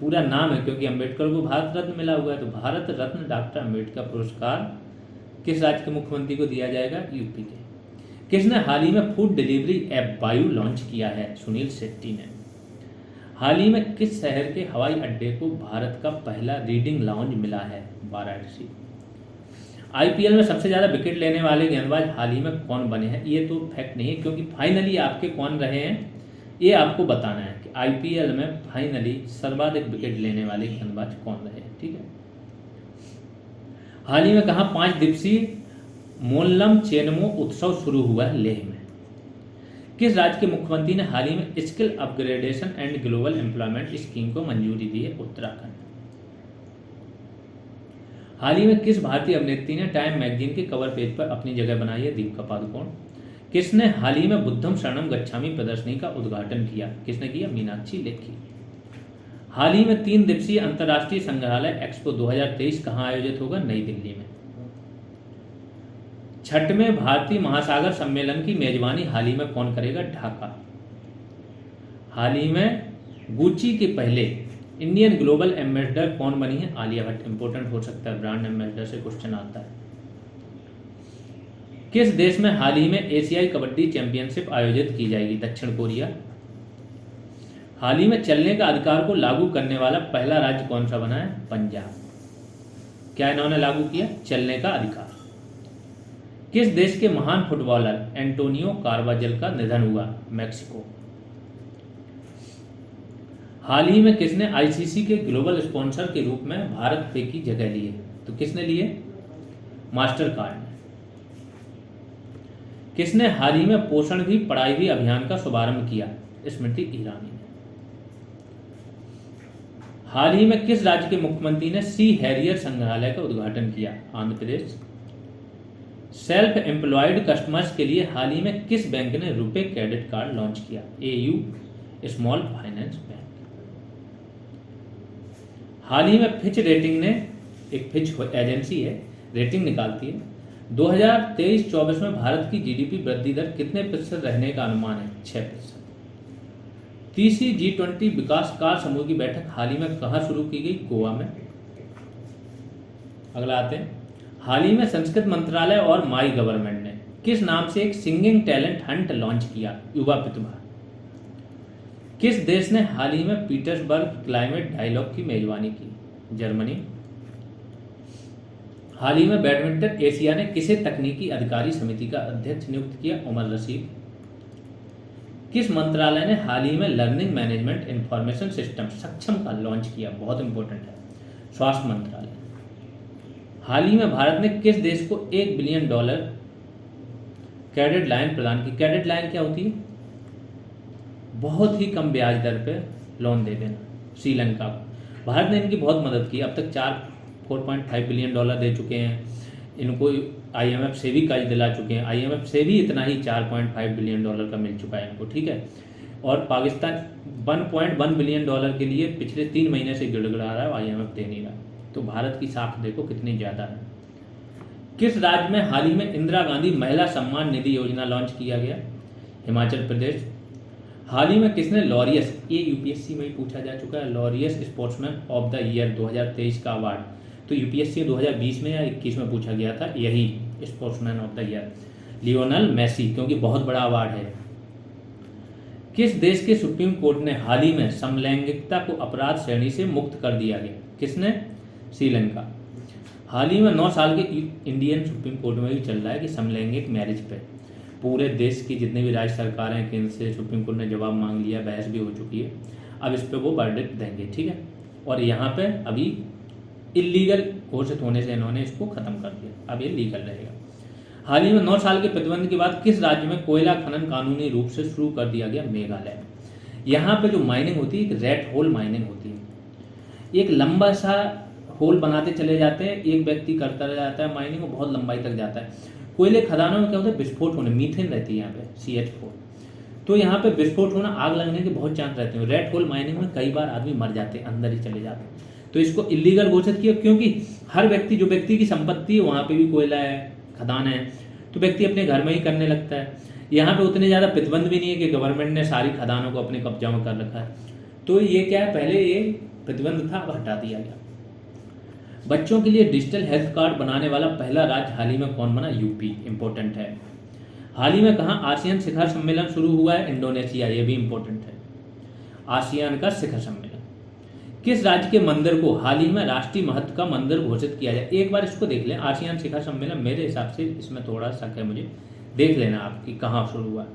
पूरा नाम है, क्योंकि अंबेडकर को भारत रत्न मिला हुआ है, तो भारत रत्न डॉक्टर अंबेडकर पुरस्कार किस राज्य के मुख्यमंत्री को दिया जाएगा? UP के। किसने हाल ही में फूड डिलीवरी ऐप बायू लॉन्च किया है? सुनील शेट्टी ने। हाल ही में किस शहर के हवाई अड्डे को भारत का पहला रीडिंग लाउंज मिला है? वाराणसी। IPL में सबसे ज़्यादा विकेट लेने वाले गेंदबाज हाल ही में कौन बने हैं? ये तो फैक्ट नहीं है, क्योंकि फाइनली आपके कौन रहे हैं ये आपको बताना है कि IPL में फाइनली सर्वाधिक विकेट लेने वाले गेंदबाज कौन रहे, ठीक है। हाल ही में कहा 5 दिवसीय मोल्लम चेनमो उत्सव शुरू हुआ है? लेह में। किस राज्य के मुख्यमंत्री ने हाल ही में skill upgradation and global employment scheme को मंजूरी दी है? उत्तराखंड। हाल ही में किस भारतीय अभिनेत्री ने टाइम मैगजीन के कवर पेज पर अपनी जगह बनाई है? दीपिका पादुकोण। किसने हाल ही में बुद्धम शरणम गच्छामि प्रदर्शनी का उद्घाटन किया? किसने किया? मीनाक्षी लेखी। हाल ही में 3 दिवसीय अंतर्राष्ट्रीय संग्रहालय एक्सपो 2023 कहाँ आयोजित होगा? नई दिल्ली में। 6वें भारतीय महासागर सम्मेलन की मेजबानी हाल ही में कौन करेगा? ढाका। हाल ही में गुची के पहले इंडियन ग्लोबल एम्बेसडर कौन बनी है? आलिया भट्ट। इंपॉर्टेंट हो सकता है, ब्रांड एम्बेसडर से क्वेश्चन आता है। किस देश में हाल ही में एशियाई कबड्डी चैंपियनशिप आयोजित की जाएगी? दक्षिण कोरिया। हाल ही में चलने का अधिकार को लागू करने वाला पहला राज्य कौन सा बना है? पंजाब। क्या इन्होंने लागू किया? चलने का अधिकार। किस देश के महान फुटबॉलर एंटोनियो कार्वाजल का निधन हुआ? मैक्सिको। हाल ही में किसने आईसीसी के ग्लोबल स्पॉन्सर के रूप में भारत पे की जगह ली है? तो किसने लिए? मास्टर कार्ड ने। किसने हाल ही में पोषण भी पढ़ाई भी अभियान का शुभारंभ किया? स्मृति ईरानी ने। हाल ही में किस राज्य के मुख्यमंत्री ने सी हैरियर संग्रहालय का उद्घाटन किया? Andhra Pradesh. Self employed customers के लिए हाल ही में किस बैंक ने रुपे क्रेडिट कार्ड लॉन्च किया? AU small finance bank. हाल ही में फिच रेटिंग ने, एक फिच एजेंसी है, रेटिंग निकालती है, 2023-24 में भारत की जीडीपी वृद्धि दर कितने प्रतिशत रहने का अनुमान है? 6%। तीसरी G20 विकास कार्य समूह की बैठक हाल ही में कहाँ शुरू की गई? गोवा में। अगला आते हैं, हाल ही में संस्कृत मंत्रालय और माई गवर्नमेंट ने किस नाम से एक सिंगिंग टैलेंट हंट लॉन्च किया? युवा प्रतिभा। किस देश ने हाल ही में पीटर्सबर्ग क्लाइमेट डायलॉग की मेजबानी की? जर्मनी। हाल ही में बैडमिंटन एशिया ने किसे तकनीकी अधिकारी समिति का अध्यक्ष नियुक्त किया? उमर रशीद। किस मंत्रालय ने हाल ही में लर्निंग मैनेजमेंट इंफॉर्मेशन सिस्टम सक्षम का लॉन्च किया? बहुत इंपॉर्टेंट है, स्वास्थ्य मंत्रालय। हाल ही में भारत ने किस देश को $1 बिलियन क्रेडिट लाइन प्रदान की? क्रेडिट लाइन क्या होती है? बहुत ही कम ब्याज दर पे लोन दे देना। श्रीलंका को भारत ने इनकी बहुत मदद की, अब तक 4.5 बिलियन डॉलर दे चुके हैं इनको। आईएमएफ से भी कर्ज दिला चुके हैं, आईएमएफ से भी इतना ही 4.5 बिलियन डॉलर का मिल चुका है इनको, ठीक है। और पाकिस्तान 1.1 बिलियन डॉलर के लिए पिछले 3 महीने से गिड़गिड़ा रहा है, आईएमएफ दे नहीं रहा। तो भारत की साख देखो कितनी ज़्यादा है। किस राज्य में हाल ही में इंदिरा गांधी महिला सम्मान निधि योजना लॉन्च किया गया? हिमाचल प्रदेश। हाल ही में किसने लॉरियस, ये यूपीएससी में ही पूछा जा चुका है, Laureus sportsman of the year 2023 का अवार्ड, तो यूपीएससी 2020 में या 21 में पूछा गया था यही sportsman of the year, Lionel Messi, क्योंकि बहुत बड़ा अवार्ड है। किस देश के सुप्रीम कोर्ट ने हाल ही में समलैंगिकता को अपराध श्रेणी से मुक्त कर दिया गया? किसने? श्रीलंका। हाल ही में 9 साल के इंडियन सुप्रीम कोर्ट में भी चल रहा है कि समलैंगिक मैरिज पे पूरे देश की जितनी भी राज्य सरकारें हैं, केंद्र से सुप्रीम कोर्ट ने जवाब मांग लिया, बहस भी हो चुकी है, अब इस पे वो वर्डिक्ट देंगे, ठीक है। और यहाँ पे अभी इलीगल घोषित होने से इन्होंने इसको खत्म कर दिया, अब ये लीगल रहेगा। हाल ही में 9 साल के प्रतिबंध के बाद किस राज्य में कोयला खनन कानूनी रूप से शुरू कर दिया गया? मेघालय। यहाँ पे जो माइनिंग होती है, एक रेड होल माइनिंग होती है, एक लंबा सा होल बनाते चले जाते हैं, एक व्यक्ति करता रह जाता है माइनिंग, वो बहुत लंबाई तक जाता है। कोयले खदानों में क्या होता है? विस्फोट होने, मीथेन रहती है यहाँ पे, CH4, तो यहाँ पे विस्फोट होना, आग लगने के बहुत चांस रहते हैं। रेड होल माइनिंग में कई बार आदमी मर जाते हैं, अंदर ही चले जाते हैं, तो इसको इलीगल घोषित किया, क्योंकि हर व्यक्ति, जो व्यक्ति की संपत्ति है वहाँ पे भी कोयला है, खदान है, तो व्यक्ति अपने घर में ही करने लगता है। यहाँ पे उतने ज़्यादा प्रतिबंध भी नहीं है कि गवर्नमेंट ने सारी खदानों को अपने कब्जा में कर रखा है, तो ये क्या है, पहले ये प्रतिबंध था, अब हटा दिया गया। बच्चों के लिए डिजिटल हेल्थ कार्ड बनाने वाला पहला राज्य हाल ही में कौन बना? यूपी। इंपॉर्टेंट है। हाल ही में कहाँ आसियान शिखर सम्मेलन शुरू हुआ है? इंडोनेशिया, ये भी इंपॉर्टेंट है, आसियान का शिखर सम्मेलन। किस राज्य के मंदिर को हाल ही में राष्ट्रीय महत्व का मंदिर घोषित किया जाए? एक बार इसको देख लें, आसियान शिखर सम्मेलन, मेरे हिसाब से इसमें थोड़ा शक है मुझे, देख लेना आपकी कहाँ शुरू हुआ।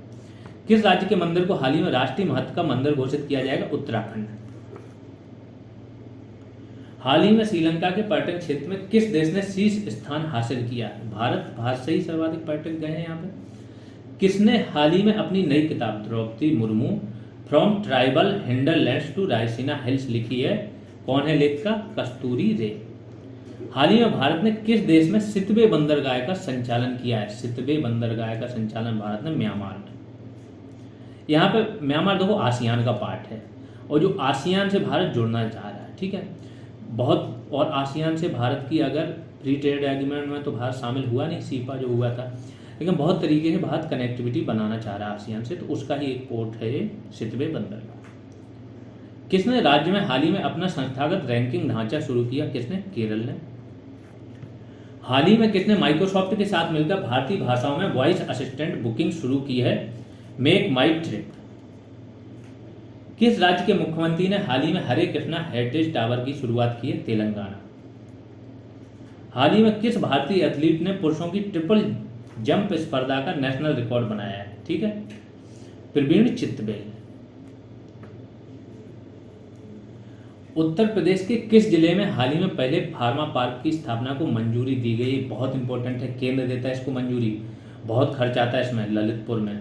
किस राज्य के मंदिर को हाल ही में राष्ट्रीय महत्व का मंदिर घोषित किया जाएगा? उत्तराखंड। हाल ही में श्रीलंका के पर्यटन क्षेत्र में किस देश ने शीर्ष स्थान हासिल किया? भारत से ही सर्वाधिक पर्यटक गए हैं यहाँ पे। किसने हाल ही में अपनी नई किताब Droupadi Murmu from tribal hinterlands to Raisina hills लिखी है? कौन है लेखिका? कस्तूरी रे। हाल ही में भारत ने किस देश में सितवे बंदरगाह का संचालन किया है? सितवे बंदरगाह का संचालन भारत ने म्यांमार में। यहाँ पे म्यांमार देखो आसियान का पार्ट है, और जो आसियान से भारत जुड़ना चाह रहा है, ठीक है, बहुत, और आसियान से भारत की अगर फ्री ट्रेड एग्रीमेंट में तो भारत शामिल हुआ नहीं, सीपा जो हुआ था, लेकिन बहुत तरीके से भारत कनेक्टिविटी बनाना चाह रहा है आसियान से, तो उसका ही एक पोर्ट है ये सितवे बंदरगाह। किसने राज्य में हाल ही में अपना संस्थागत रैंकिंग ढांचा शुरू किया? किसने? केरल ने। हाल ही में किसने माइक्रोसॉफ्ट के साथ मिलकर भारतीय भाषाओं में वॉइस असिस्टेंट बुकिंग शुरू की है? मेक माई ट्रिप। किस राज्य के मुख्यमंत्री ने हाल ही में हरे कृष्णा हेरिटेज टावर की शुरुआत की है? तेलंगाना। हाल ही में किस भारतीय एथलीट ने पुरुषों की ट्रिपल जंप स्पर्धा का नेशनल रिकॉर्ड बनाया है? ठीक है, प्रवीण चित्तबेल। उत्तर प्रदेश के किस जिले में हाल ही में पहले फार्मा पार्क की स्थापना को मंजूरी दी गई? बहुत इंपॉर्टेंट है, केंद्र देता है इसको मंजूरी, बहुत खर्च आता है इसमें, ललितपुर में।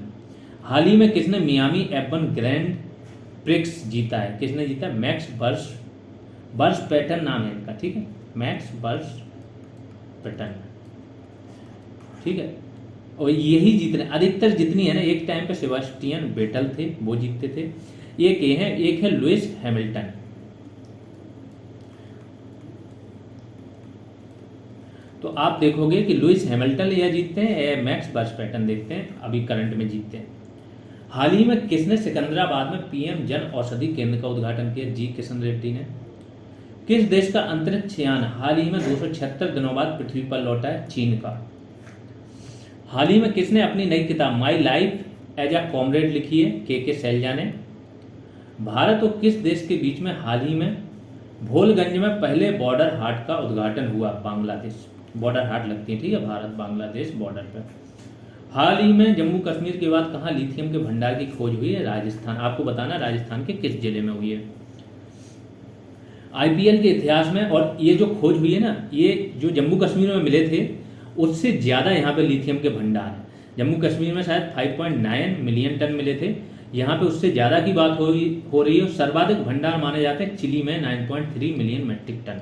हाल ही में किसने मियामी F1 ग्रैंड प्रिक्स जीता है? किसने जीता? मैक्स बर्स पैटर्न नाम है इनका, ठीक है, मैक्स बर्स पैटर्न, ठीक है, और यही जीतने अधिकतर जितनी है ना, एक टाइम पे सेबास्टियन वेटल थे, वो जीतते थे, एक है लुइस हैमिल्टन। तो आप देखोगे कि लुइस हैमिल्टन या जीतते हैं या मैक्स वर्स्टैपेन देखते हैं अभी करंट में जीतते हैं। हाल ही में किसने सिकंदराबाद में पीएम जन औषधि केंद्र का उद्घाटन किया? जी किशन रेड्डी ने। किस देश का अंतरिक्ष यान हाल ही में 276 दिनों बाद पृथ्वी पर लौटा है? चीन का। हाल ही में किसने अपनी नई किताब my life as a comrade लिखी है? के शैलजा ने। भारत और किस देश के बीच में हाल ही में भोलगंज में पहले बॉर्डर हाट का उद्घाटन हुआ? बांग्लादेश। बॉर्डर हाट लगती है, ठीक है, भारत बांग्लादेश बॉर्डर पर। हाल ही में जम्मू कश्मीर के बाद कहाँ लिथियम के भंडार की खोज हुई है? राजस्थान। आपको बताना राजस्थान के किस जिले में हुई है। आईपीएल के इतिहास में, और ये जो खोज हुई है ना, ये जो जम्मू कश्मीर में मिले थे उससे ज़्यादा यहाँ पे लिथियम के भंडार है। जम्मू कश्मीर में शायद 5.9 मिलियन टन मिले थे, यहाँ पे उससे ज़्यादा की बात हो रही है। सर्वाधिक भंडार माने जाते हैं चिली में 9.3 मिलियन मेट्रिक टन।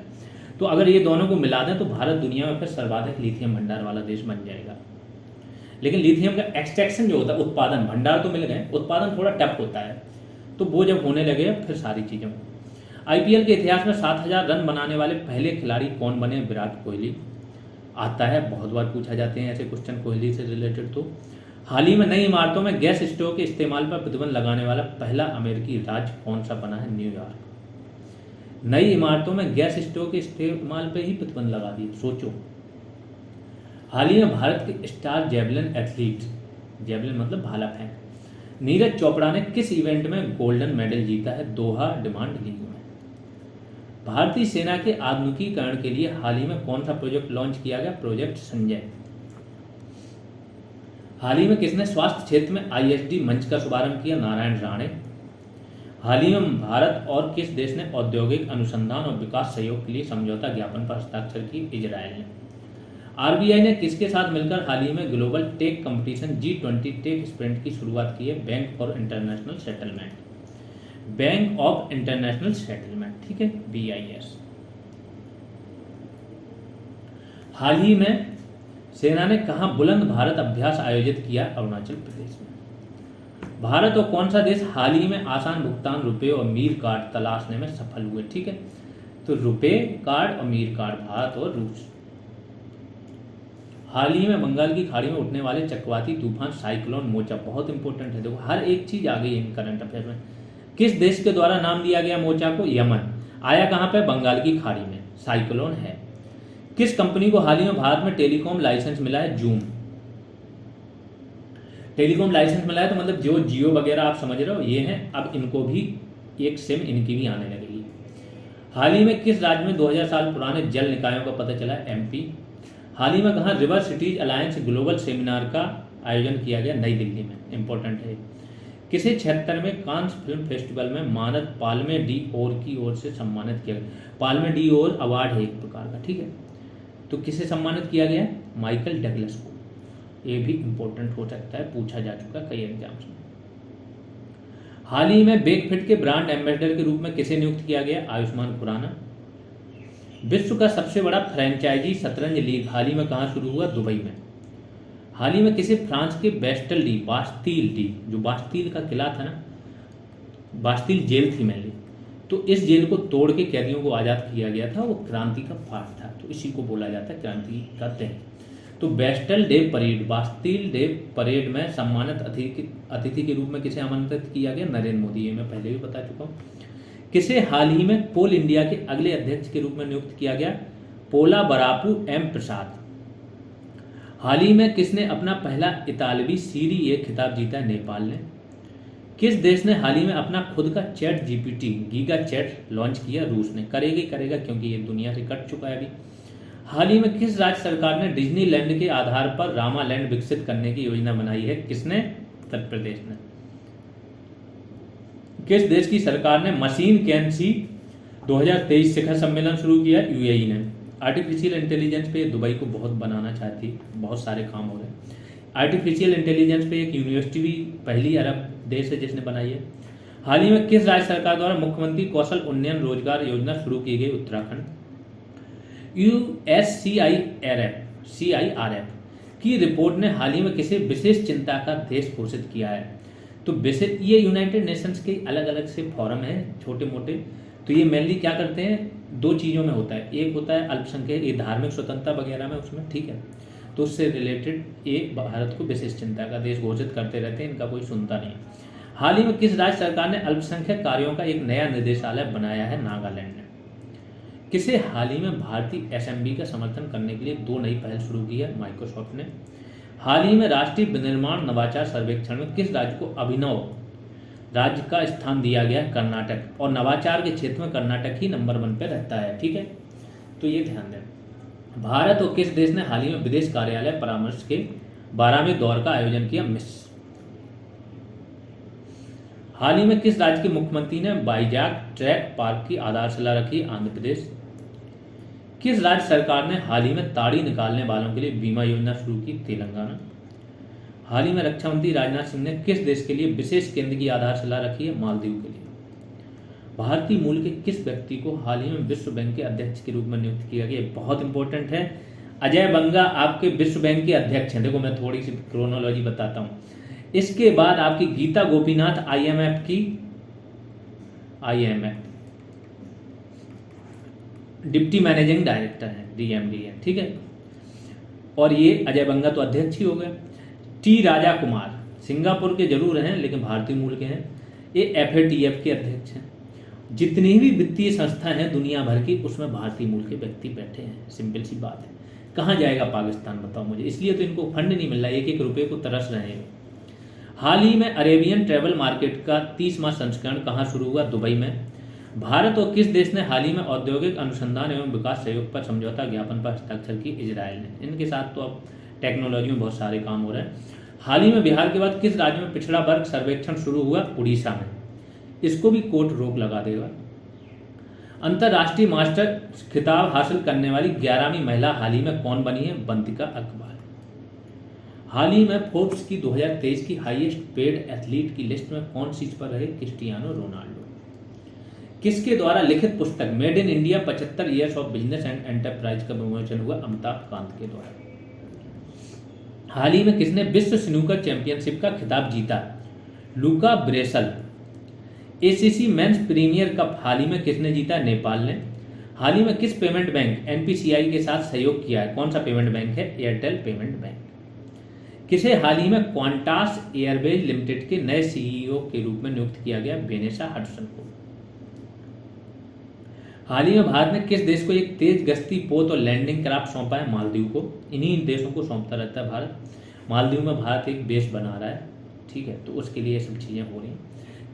तो अगर ये दोनों को मिला दें तो भारत दुनिया में फिर सर्वाधिक लिथियम भंडार वाला देश बन जाएगा। लेकिन लिथियम का एक्सट्रैक्शन जो होता है, उत्पादन, भंडार तो मिल गए, उत्पादन थोड़ा टफ होता है, तो वो जब होने लगे फिर सारी चीज़ें। आईपीएल के इतिहास में 7000 रन बनाने वाले पहले खिलाड़ी कौन बने? विराट कोहली। आता है, बहुत बार पूछा जाते हैं ऐसे क्वेश्चन कोहली से रिलेटेड। तो हाल ही में नई इमारतों में गैस स्टोव के इस्तेमाल पर प्रतिबंध लगाने वाला पहला अमेरिकी राज्य कौन सा बना है? न्यूयॉर्क। नई इमारतों में गैस स्टोव के इस्तेमाल पर ही प्रतिबंध लगा दिए, सोचो। हाल ही में भारत के स्टार जेवलिन एथलीट, जेवलिन मतलब भाला फेंक, नीरज चोपड़ा ने किस इवेंट में गोल्डन मेडल जीता है? दोहा डिमांड लीग में। भारतीय सेना के आधुनिकीकरण के लिए हाल ही में कौन सा प्रोजेक्ट लॉन्च किया गया? प्रोजेक्ट संजय। हाल ही में किसने स्वास्थ्य क्षेत्र में आईएसडी मंच का शुभारंभ किया? नारायण राणे। हाल ही में भारत और किस देश ने औद्योगिक अनुसंधान और विकास सहयोग के लिए समझौता ज्ञापन पर हस्ताक्षर की? इजराइल ने। आरबीआई ने किसके साथ मिलकर हाल ही में global tech competition G20 tech sprint की शुरुआत की है? Bank of international settlement, bank of international settlement, ठीक है, BIS। हाल ही में सेना ने कहाँ बुलंद भारत अभ्यास आयोजित किया? अरुणाचल प्रदेश में। भारत और कौन सा देश हाल ही में आसान भुगतान रुपए और मीर कार्ड तलाशने में सफल हुए? ठीक है, तो रुपए कार्ड और मीर कार्ड, भारत और रूस। हाल ही में बंगाल की खाड़ी में उठने वाले चक्रवाती तूफान साइक्लोन मोचा, बहुत इंपॉर्टेंट है, देखो हर एक चीज आ गई इन करंट अफेयर में। किस देश के द्वारा नाम दिया गया मोचा को? यमन। आया कहाँ पे? बंगाल की खाड़ी में, साइक्लोन है। किस कंपनी को हाल ही में भारत में टेलीकॉम लाइसेंस मिला है? जूम। टेलीकॉम लाइसेंस मिला है तो मतलब जो जियो वगैरह आप समझ रहे हो ये हैं, अब इनको भी एक सिम इनकी भी आने लगेगी। हाल ही में किस राज्य में 2000 साल पुराने जल निकायों का पता चला? MP। हाल ही में कहाँ river cities alliance global seminar का आयोजन किया गया? नई दिल्ली में, इंपॉर्टेंट है। किसे 76वें कांस फिल्म फेस्टिवल में मानद पाल्मे डी ओर की ओर से सम्मानित किया गया? पाल्मे डी ओर अवार्ड है एक प्रकार का, ठीक है, तो किसे सम्मानित किया गया? माइकल डगलस को। ये भी इंपॉर्टेंट हो सकता है, पूछा जा चुका कई एग्जाम्स में। हाल ही में बेकफिट के ब्रांड एम्बेसडर के रूप में किसे नियुक्त किया गया? आयुष्मान खुराना। विश्व का सबसे बड़ा फ्रेंचाइजी शतरंज लीग हाल ही में कहाँ शुरू हुआ? दुबई में। हाल ही में किसे फ्रांस के बास्टील जो बास्टील का किला था ना, बास्टील जेल थी मेनली, तो इस जेल को तोड़ के कैदियों को आज़ाद किया गया था। वो क्रांति का पार्ट था, तो इसी को बोला जाता है क्रांति का दिन। तो बास्टील डे परेड में सम्मानित अतिथि के रूप में किसे आमंत्रित किया गया? नरेंद्र मोदी। ये मैं पहले भी बता चुका हूँ। किसे हाल ही में कोल इंडिया के अगले अध्यक्ष के रूप में नियुक्त किया गया? पोला बरापू एम प्रसाद। हाल ही में किसने अपना पहला इतालवी सीरी ए खिताब जीता है? नेपाल ने। किस देश ने हाल ही में अपना खुद का chat GPT giga chad launch किया? रूस ने। करेगा क्योंकि ये दुनिया से कट चुका है अभी। हाल ही में किस राज्य सरकार ने डिज्नीलैंड के आधार पर रामालैंड विकसित करने की योजना बनाई है? किसने? उत्तर प्रदेश ने। किस देश की सरकार ने मशीन कैंसी 2023 शिखर सम्मेलन शुरू किया? यूएई ने। आर्टिफिशियल इंटेलिजेंस पे दुबई को बहुत बनाना चाहती है, बहुत सारे काम हो रहे हैं। आर्टिफिशियल इंटेलिजेंस पे एक यूनिवर्सिटी भी पहली अरब देश है जिसने बनाई है। हाल ही में किस राज्य सरकार द्वारा मुख्यमंत्री कौशल उन्नयन रोजगार योजना शुरू की गई? उत्तराखंड। CIRF की रिपोर्ट ने हाल ही में किसे विशेष चिंता का देश घोषित किया है? तो ये यूनाइटेड नेशंस के अलग अलग से फॉरम है छोटे मोटे, तो ये मेनली क्या करते हैं? दो चीज़ों में होता है। एक होता है अल्पसंख्यक, ये धार्मिक स्वतंत्रता वगैरह में उसमें, ठीक है, तो उससे रिलेटेड ये भारत को विशेष चिंता का देश घोषित करते रहते हैं, इनका कोई सुनता नहीं। हाल ही में किस राज्य सरकार ने अल्पसंख्यक कार्यों का एक नया निदेशालय बनाया है? नागालैंड ने। किसे हाल ही में भारतीय SMB का समर्थन करने के लिए 2 नई पहल शुरू की है? माइक्रोसॉफ्ट ने। हाल ही में राष्ट्रीय विनिर्माण नवाचार सर्वेक्षण में किस राज्य को अभिनव राज्य का स्थान दिया गया? कर्नाटक। और नवाचार के क्षेत्र में कर्नाटक ही नंबर 1 पे रहता है, ठीक है, तो ये ध्यान दें। भारत और किस देश ने हाल ही में विदेश कार्यालय परामर्श के 12वें दौर का आयोजन किया? मिस्र। हाल ही में किस राज्य के मुख्यमंत्री ने वाइजाग ट्रैक पार्क की आधारशिला रखी? आंध्र प्रदेश। किस राज्य सरकार ने हाल ही में ताड़ी निकालने वालों के लिए बीमा योजना शुरू की? तेलंगाना। हाल ही में रक्षा मंत्री राजनाथ सिंह ने किस देश के लिए विशेष केंद्र की आधारशिला रखी है? मालदीव के लिए। भारतीय मूल के किस व्यक्ति को हाल ही में विश्व बैंक के अध्यक्ष के रूप में नियुक्त किया गया? बहुत इंपॉर्टेंट है। अजय बंगा आपके विश्व बैंक के अध्यक्ष हैं। देखो मैं थोड़ी सी क्रोनोलॉजी बताता हूँ। इसके बाद आपकी Gita Gopinath IMF deputy managing director है, DMD है, ठीक है, और ये अजय बंगा तो अध्यक्ष ही हो गए। टी राजा कुमार सिंगापुर के जरूर हैं लेकिन भारतीय मूल के हैं, ये FATF के अध्यक्ष हैं। जितनी भी वित्तीय संस्था हैं दुनिया भर की, उसमें भारतीय मूल के व्यक्ति बैठे हैं। सिंपल सी बात है। कहाँ जाएगा पाकिस्तान, बताओ मुझे? इसलिए तो इनको फंड नहीं मिल रहा, एक एक रुपये को तरस रहे हैं। हाल ही में अरेबियन ट्रैवल मार्केट का 30वां संस्करण कहाँ शुरू हुआ? दुबई में। भारत और किस देश ने हाल ही में औद्योगिक अनुसंधान एवं विकास सहयोग पर समझौता ज्ञापन पर हस्ताक्षर की? इजराइल ने। इनके साथ तो अब टेक्नोलॉजी में बहुत सारे काम हो रहे हैं। हाल ही में बिहार के बाद किस राज्य में पिछड़ा वर्ग सर्वेक्षण शुरू हुआ? उड़ीसा में। इसको भी कोर्ट रोक लगा देगा। अंतर्राष्ट्रीय मास्टर खिताब हासिल करने वाली 11वीं महिला हाल ही में कौन बनी है? बंतिका अकबर। हाल ही में फोर्ब्स की 2023 की हाईएस्ट पेड एथलीट की लिस्ट में कौन सी पर रहे? Cristiano Ronaldo. किसके द्वारा लिखित पुस्तक made in India 75 years of business and enterprise का विमोचन हुआ? अमिताभ कांत के द्वारा। हाल ही में किसने विश्व स्नूकर चैंपियनशिप का खिताब जीता? लुका ब्रेसल। ACC मेंस प्रीमियर कप हाल ही में किसने जीता? नेपाल ने। हाल ही में किस पेमेंट बैंक NPCI के साथ सहयोग किया है? कौन सा पेमेंट बैंक है? Airtel payment bank. किसे हाल ही में क्वांटास एयरवेज लिमिटेड के नए CEO के रूप में नियुक्त किया गया? वेनेसा हडसन को। हाल ही में भारत ने किस देश को एक तेज गश्ती पोत और लैंडिंग क्राफ्ट सौंपा है? मालदीव को। इन्हीं देशों को सौंपता रहता है भारत। मालदीव में भारत एक बेस बना रहा है, ठीक है, तो उसके लिए ये सब चीज़ें हो रही हैं।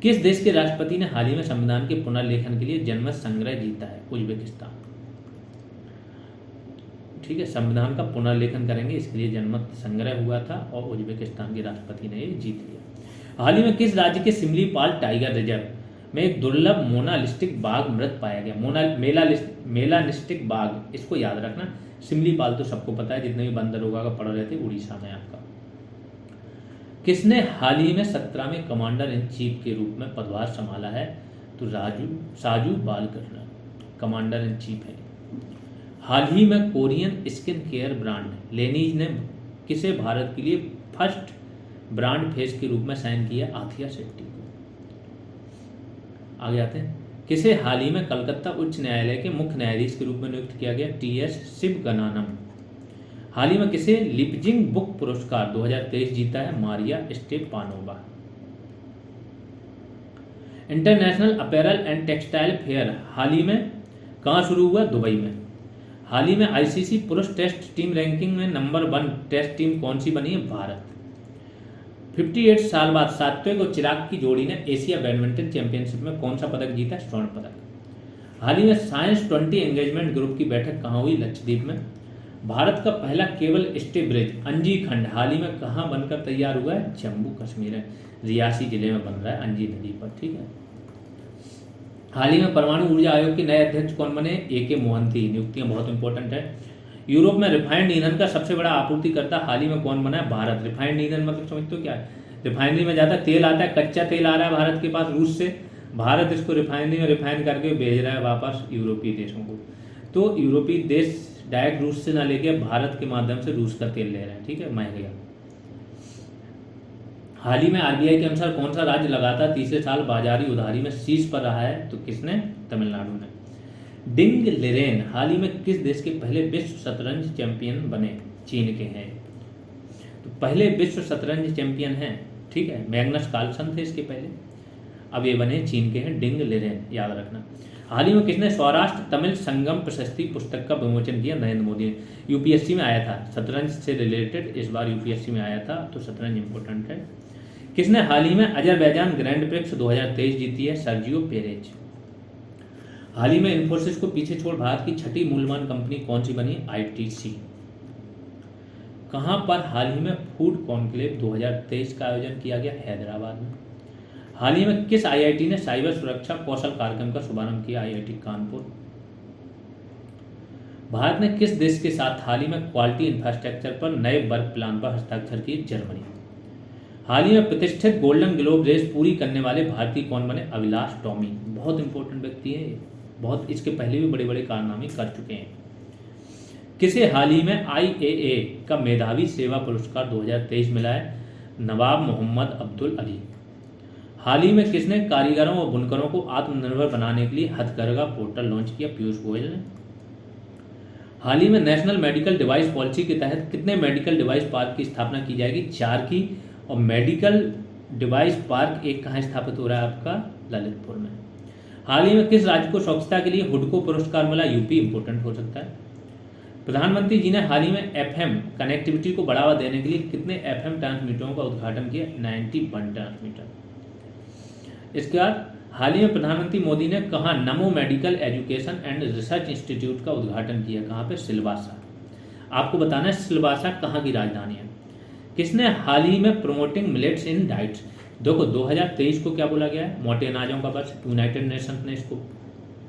किस देश के राष्ट्रपति ने हाल ही में संविधान के पुनर्लेखन के लिए जनमत संग्रह जीता है? उज्बेकिस्तान। ठीक है, संविधान का पुनर्लेखन करेंगे, इसके लिए जनमत संग्रह हुआ था और उज्बेकिस्तान के राष्ट्रपति ने ये जीत लिया। हाल ही में किस राज्य के सिमलीपाल टाइगर रिजर्व में एक दुर्लभ मोनालिस्टिक बाघ मृत पाया गया? मेलानिस्टिक बाघ, इसको याद रखना। सिमलीपाल तो सबको पता है, जितने भी बंदरगाह का पड़ रहे थे, उड़ीसा में आपका। किसने हाल ही में 17वें कमांडर इन चीफ के रूप में पदभार संभाला है? तो साजू बालकृष्ण कमांडर इन चीफ है। हाल ही में कोरियन स्किन केयर ब्रांड लेनीज ने किसे भारत के लिए फर्स्ट ब्रांड फेस के रूप में साइन किया? आथिया शेट्टी को। आगे आते हैं, किसे हाल ही में कलकत्ता उच्च न्यायालय के मुख्य न्यायाधीश के रूप में नियुक्त किया गया? टीएस शिवगनानम। हाल ही में किसे लिपजिंग बुक पुरस्कार 2023 जीता है? Maria Stepanova. International apparel and textile fair हाल ही में कहाँ शुरू हुआ? दुबई में। हाल ही में आईसीसी पुरुष टेस्ट टीम रैंकिंग में नंबर 1 टेस्ट टीम कौन सी बनी है? भारत। 58 साल बाद सात्विक और चिराग की जोड़ी ने एशिया बैडमिंटन चैंपियनशिप में कौन सा पदक जीता? स्वर्ण पदक। हाल ही में साइंस 20 एंगेजमेंट ग्रुप की बैठक कहाँ हुई? लक्षद्वीप में। भारत का पहला केबल स्टे ब्रिज अंजी खंड हाल ही में कहाँ बनकर तैयार हुआ है? जम्मू कश्मीर है, रियासी जिले में बन रहा है, अंजी नदी पर। ठीक है। हाल ही में परमाणु ऊर्जा आयोग के नए अध्यक्ष कौन बने? AK मोहंती। नियुक्तियां बहुत इंपॉर्टेंट है। यूरोप में रिफाइंड ईंधन का सबसे बड़ा आपूर्तिकर्ता हाल ही में कौन बना है? भारत। रिफाइंड ईंधन मतलब समझते हो क्या है? रिफाइनरी में ज़्यादा तेल आता है, कच्चा तेल आ रहा है भारत के पास रूस से, भारत इसको रिफाइनरी में रिफाइन करके भेज रहा है वापस यूरोपीय देशों को। तो यूरोपीय देश डायरेक्ट रूस से ना लेके भारत के माध्यम से रूस का तेल ले रहे हैं। ठीक है, महंगा। हाल ही में RBI के अनुसार कौन सा राज्य लगातार तीसरे साल बाजारी उधारी में शीर्ष पर रहा है? तो किसने? तमिलनाडु ने। डिंग लिरेन हाल ही में किस देश के पहले विश्व शतरंज चैंपियन बने? चीन के हैं। तो पहले विश्व शतरंज चैंपियन हैं, ठीक है, मैग्नस कार्लसन थे इसके पहले, अब ये बने चीन के हैं, डिंग लिरेन, याद रखना। हाल ही में किसने सौराष्ट्र तमिल संगम प्रशस्ति पुस्तक का विमोचन किया? नरेंद्र मोदी ने। यूपीएससी में आया था, शतरंज से रिलेटेड इस बार यूपीएससी में आया था, तो शतरंज इंपॉर्टेंट है। किसने हाल ही में अजरबैजान ग्रैंड प्रिक्स 2023 जीती है? Sergio Perez. हाल ही में इन्फोसिस को पीछे छोड़ भारत की छठी मूल्यवान कंपनी कौन सी बनी? ITC। कहां पर हाल ही में फूड कॉन्क्लेव 2023 का आयोजन किया गया? हैदराबाद में। हाल ही में किस IIT ने साइबर सुरक्षा कौशल कार्यक्रम का शुभारंभ किया? IIT कानपुर। भारत ने किस देश के साथ हाल ही में क्वालिटी इंफ्रास्ट्रक्चर पर नए वर्क प्लान पर हस्ताक्षर किए? जर्मनी। हाल ही में प्रतिष्ठित गोल्डन ग्लोब रेस पूरी करने वाले भारतीय कौन बने? अभिलाष टॉमी। बहुत इंपॉर्टेंट व्यक्ति है, बहुत इसके पहले भी बड़े बड़े कारनामे कर चुके हैं। किसे हाल ही में IAA का मेधावी सेवा पुरस्कार 2023 मिला है? नवाब मोहम्मद अब्दुल अली। हाल ही में किसने कारीगरों और बुनकरों को आत्मनिर्भर बनाने के लिए हथकरघा पोर्टल लॉन्च किया? पीयूष गोयल ने। हाल ही में नेशनल मेडिकल डिवाइस पॉलिसी के तहत कितने मेडिकल डिवाइस पार्क की स्थापना की जाएगी? 4 की। और मेडिकल डिवाइस पार्क एक कहाँ स्थापित हो रहा है? आपका ललितपुर में। हाल ही में किस राज्य को स्वच्छता के लिए हुडको पुरस्कार मिला? यूपी। इंपोर्टेंट हो सकता है। प्रधानमंत्री जी ने हाल ही में FM कनेक्टिविटी को बढ़ावा देने के लिए कितने FM ट्रांसमीटरों का उद्घाटन किया? 91 ट्रांसमीटर। इसके बाद हाल ही में प्रधानमंत्री मोदी ने कहा नमो medical education and research institute का उद्घाटन किया? कहाँ पे? सिलवासा। आपको बताना है सिलवासा कहाँ की राजधानी है। किसने हाल ही में प्रमोटिंग मिलेट्स इन डाइट्स, देखो 2023 को क्या बोला गया है? मोटे अनाजों का वर्ष। यूनाइटेड नेशंस ने इसको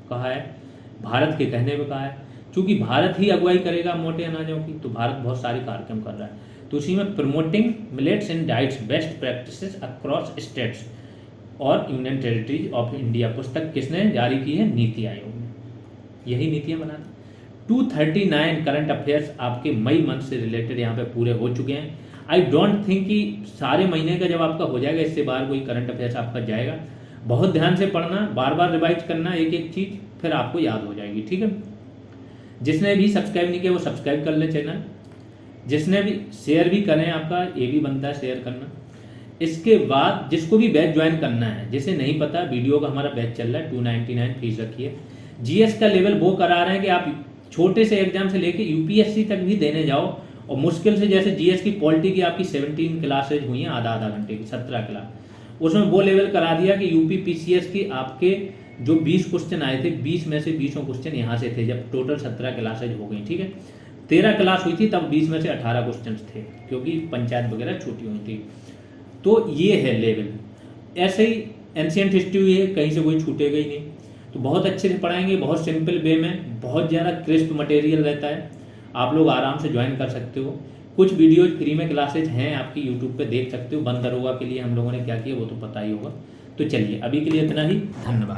कहा है, भारत के कहने पर कहा है, क्योंकि भारत ही अगुवाई करेगा मोटे अनाजों की, तो भारत बहुत सारे कार्यक्रम कर रहा है। तो उसी में प्रमोटिंग मिलेट्स इन diets best practices across states और यूनियन टेरिटरीज ऑफ इंडिया पुस्तक किसने जारी की है? नीति आयोग ने। यही नीतियां बनाती। 239 करंट अफेयर्स आपके मई मंथ से रिलेटेड यहाँ पे पूरे हो चुके हैं। आई डोंट थिंक कि सारे महीने का जब आपका हो जाएगा इससे बाहर कोई करंट अफेयर्स आपका जाएगा। बहुत ध्यान से पढ़ना, बार बार रिवाइज करना एक एक चीज, फिर आपको याद हो जाएगी। ठीक है, जिसने भी सब्सक्राइब नहीं किया वो सब्सक्राइब कर ले चैनल, जिसने भी शेयर भी करें, आपका ये भी बनता है शेयर करना। इसके बाद जिसको भी बैच ज्वाइन करना है, जिसे नहीं पता वीडियो का हमारा बैच चल रहा है, 299 फीस रखिए। GS का लेवल वो करा रहे हैं कि आप छोटे से एग्जाम से लेके UPSC तक भी देने जाओ, और मुश्किल से जैसे GS की पॉलिटी की आपकी 17 क्लासेज हुई हैं आधा घंटे की, 17 क्लास, उसमें वो लेवल करा दिया कि UP PCS की आपके जो 20 क्वेश्चन आए थे, 20 में से 20 क्वेश्चन यहाँ से थे, जब टोटल 17 क्लासेज हो गई। ठीक है, 13 क्लास हुई थी तब 20 में से 18 क्वेश्चन थे, क्योंकि पंचायत वगैरह छूटी हुई थी। तो ये है लेवल। ऐसे ही एंशिएंट हिस्ट्री है, कहीं से कोई छूटेगा ही नहीं। तो बहुत अच्छे से पढ़ाएंगे, बहुत सिंपल वे में, बहुत ज़्यादा क्रिस्प मटेरियल रहता है, आप लोग आराम से ज्वाइन कर सकते हो। कुछ वीडियोज फ्री में क्लासेज हैं आपकी यूट्यूब पे देख सकते हो। बंद दरोगा के लिए हम लोगों ने क्या किया वो तो पता ही होगा। तो चलिए अभी के लिए इतना ही, धन्यवाद।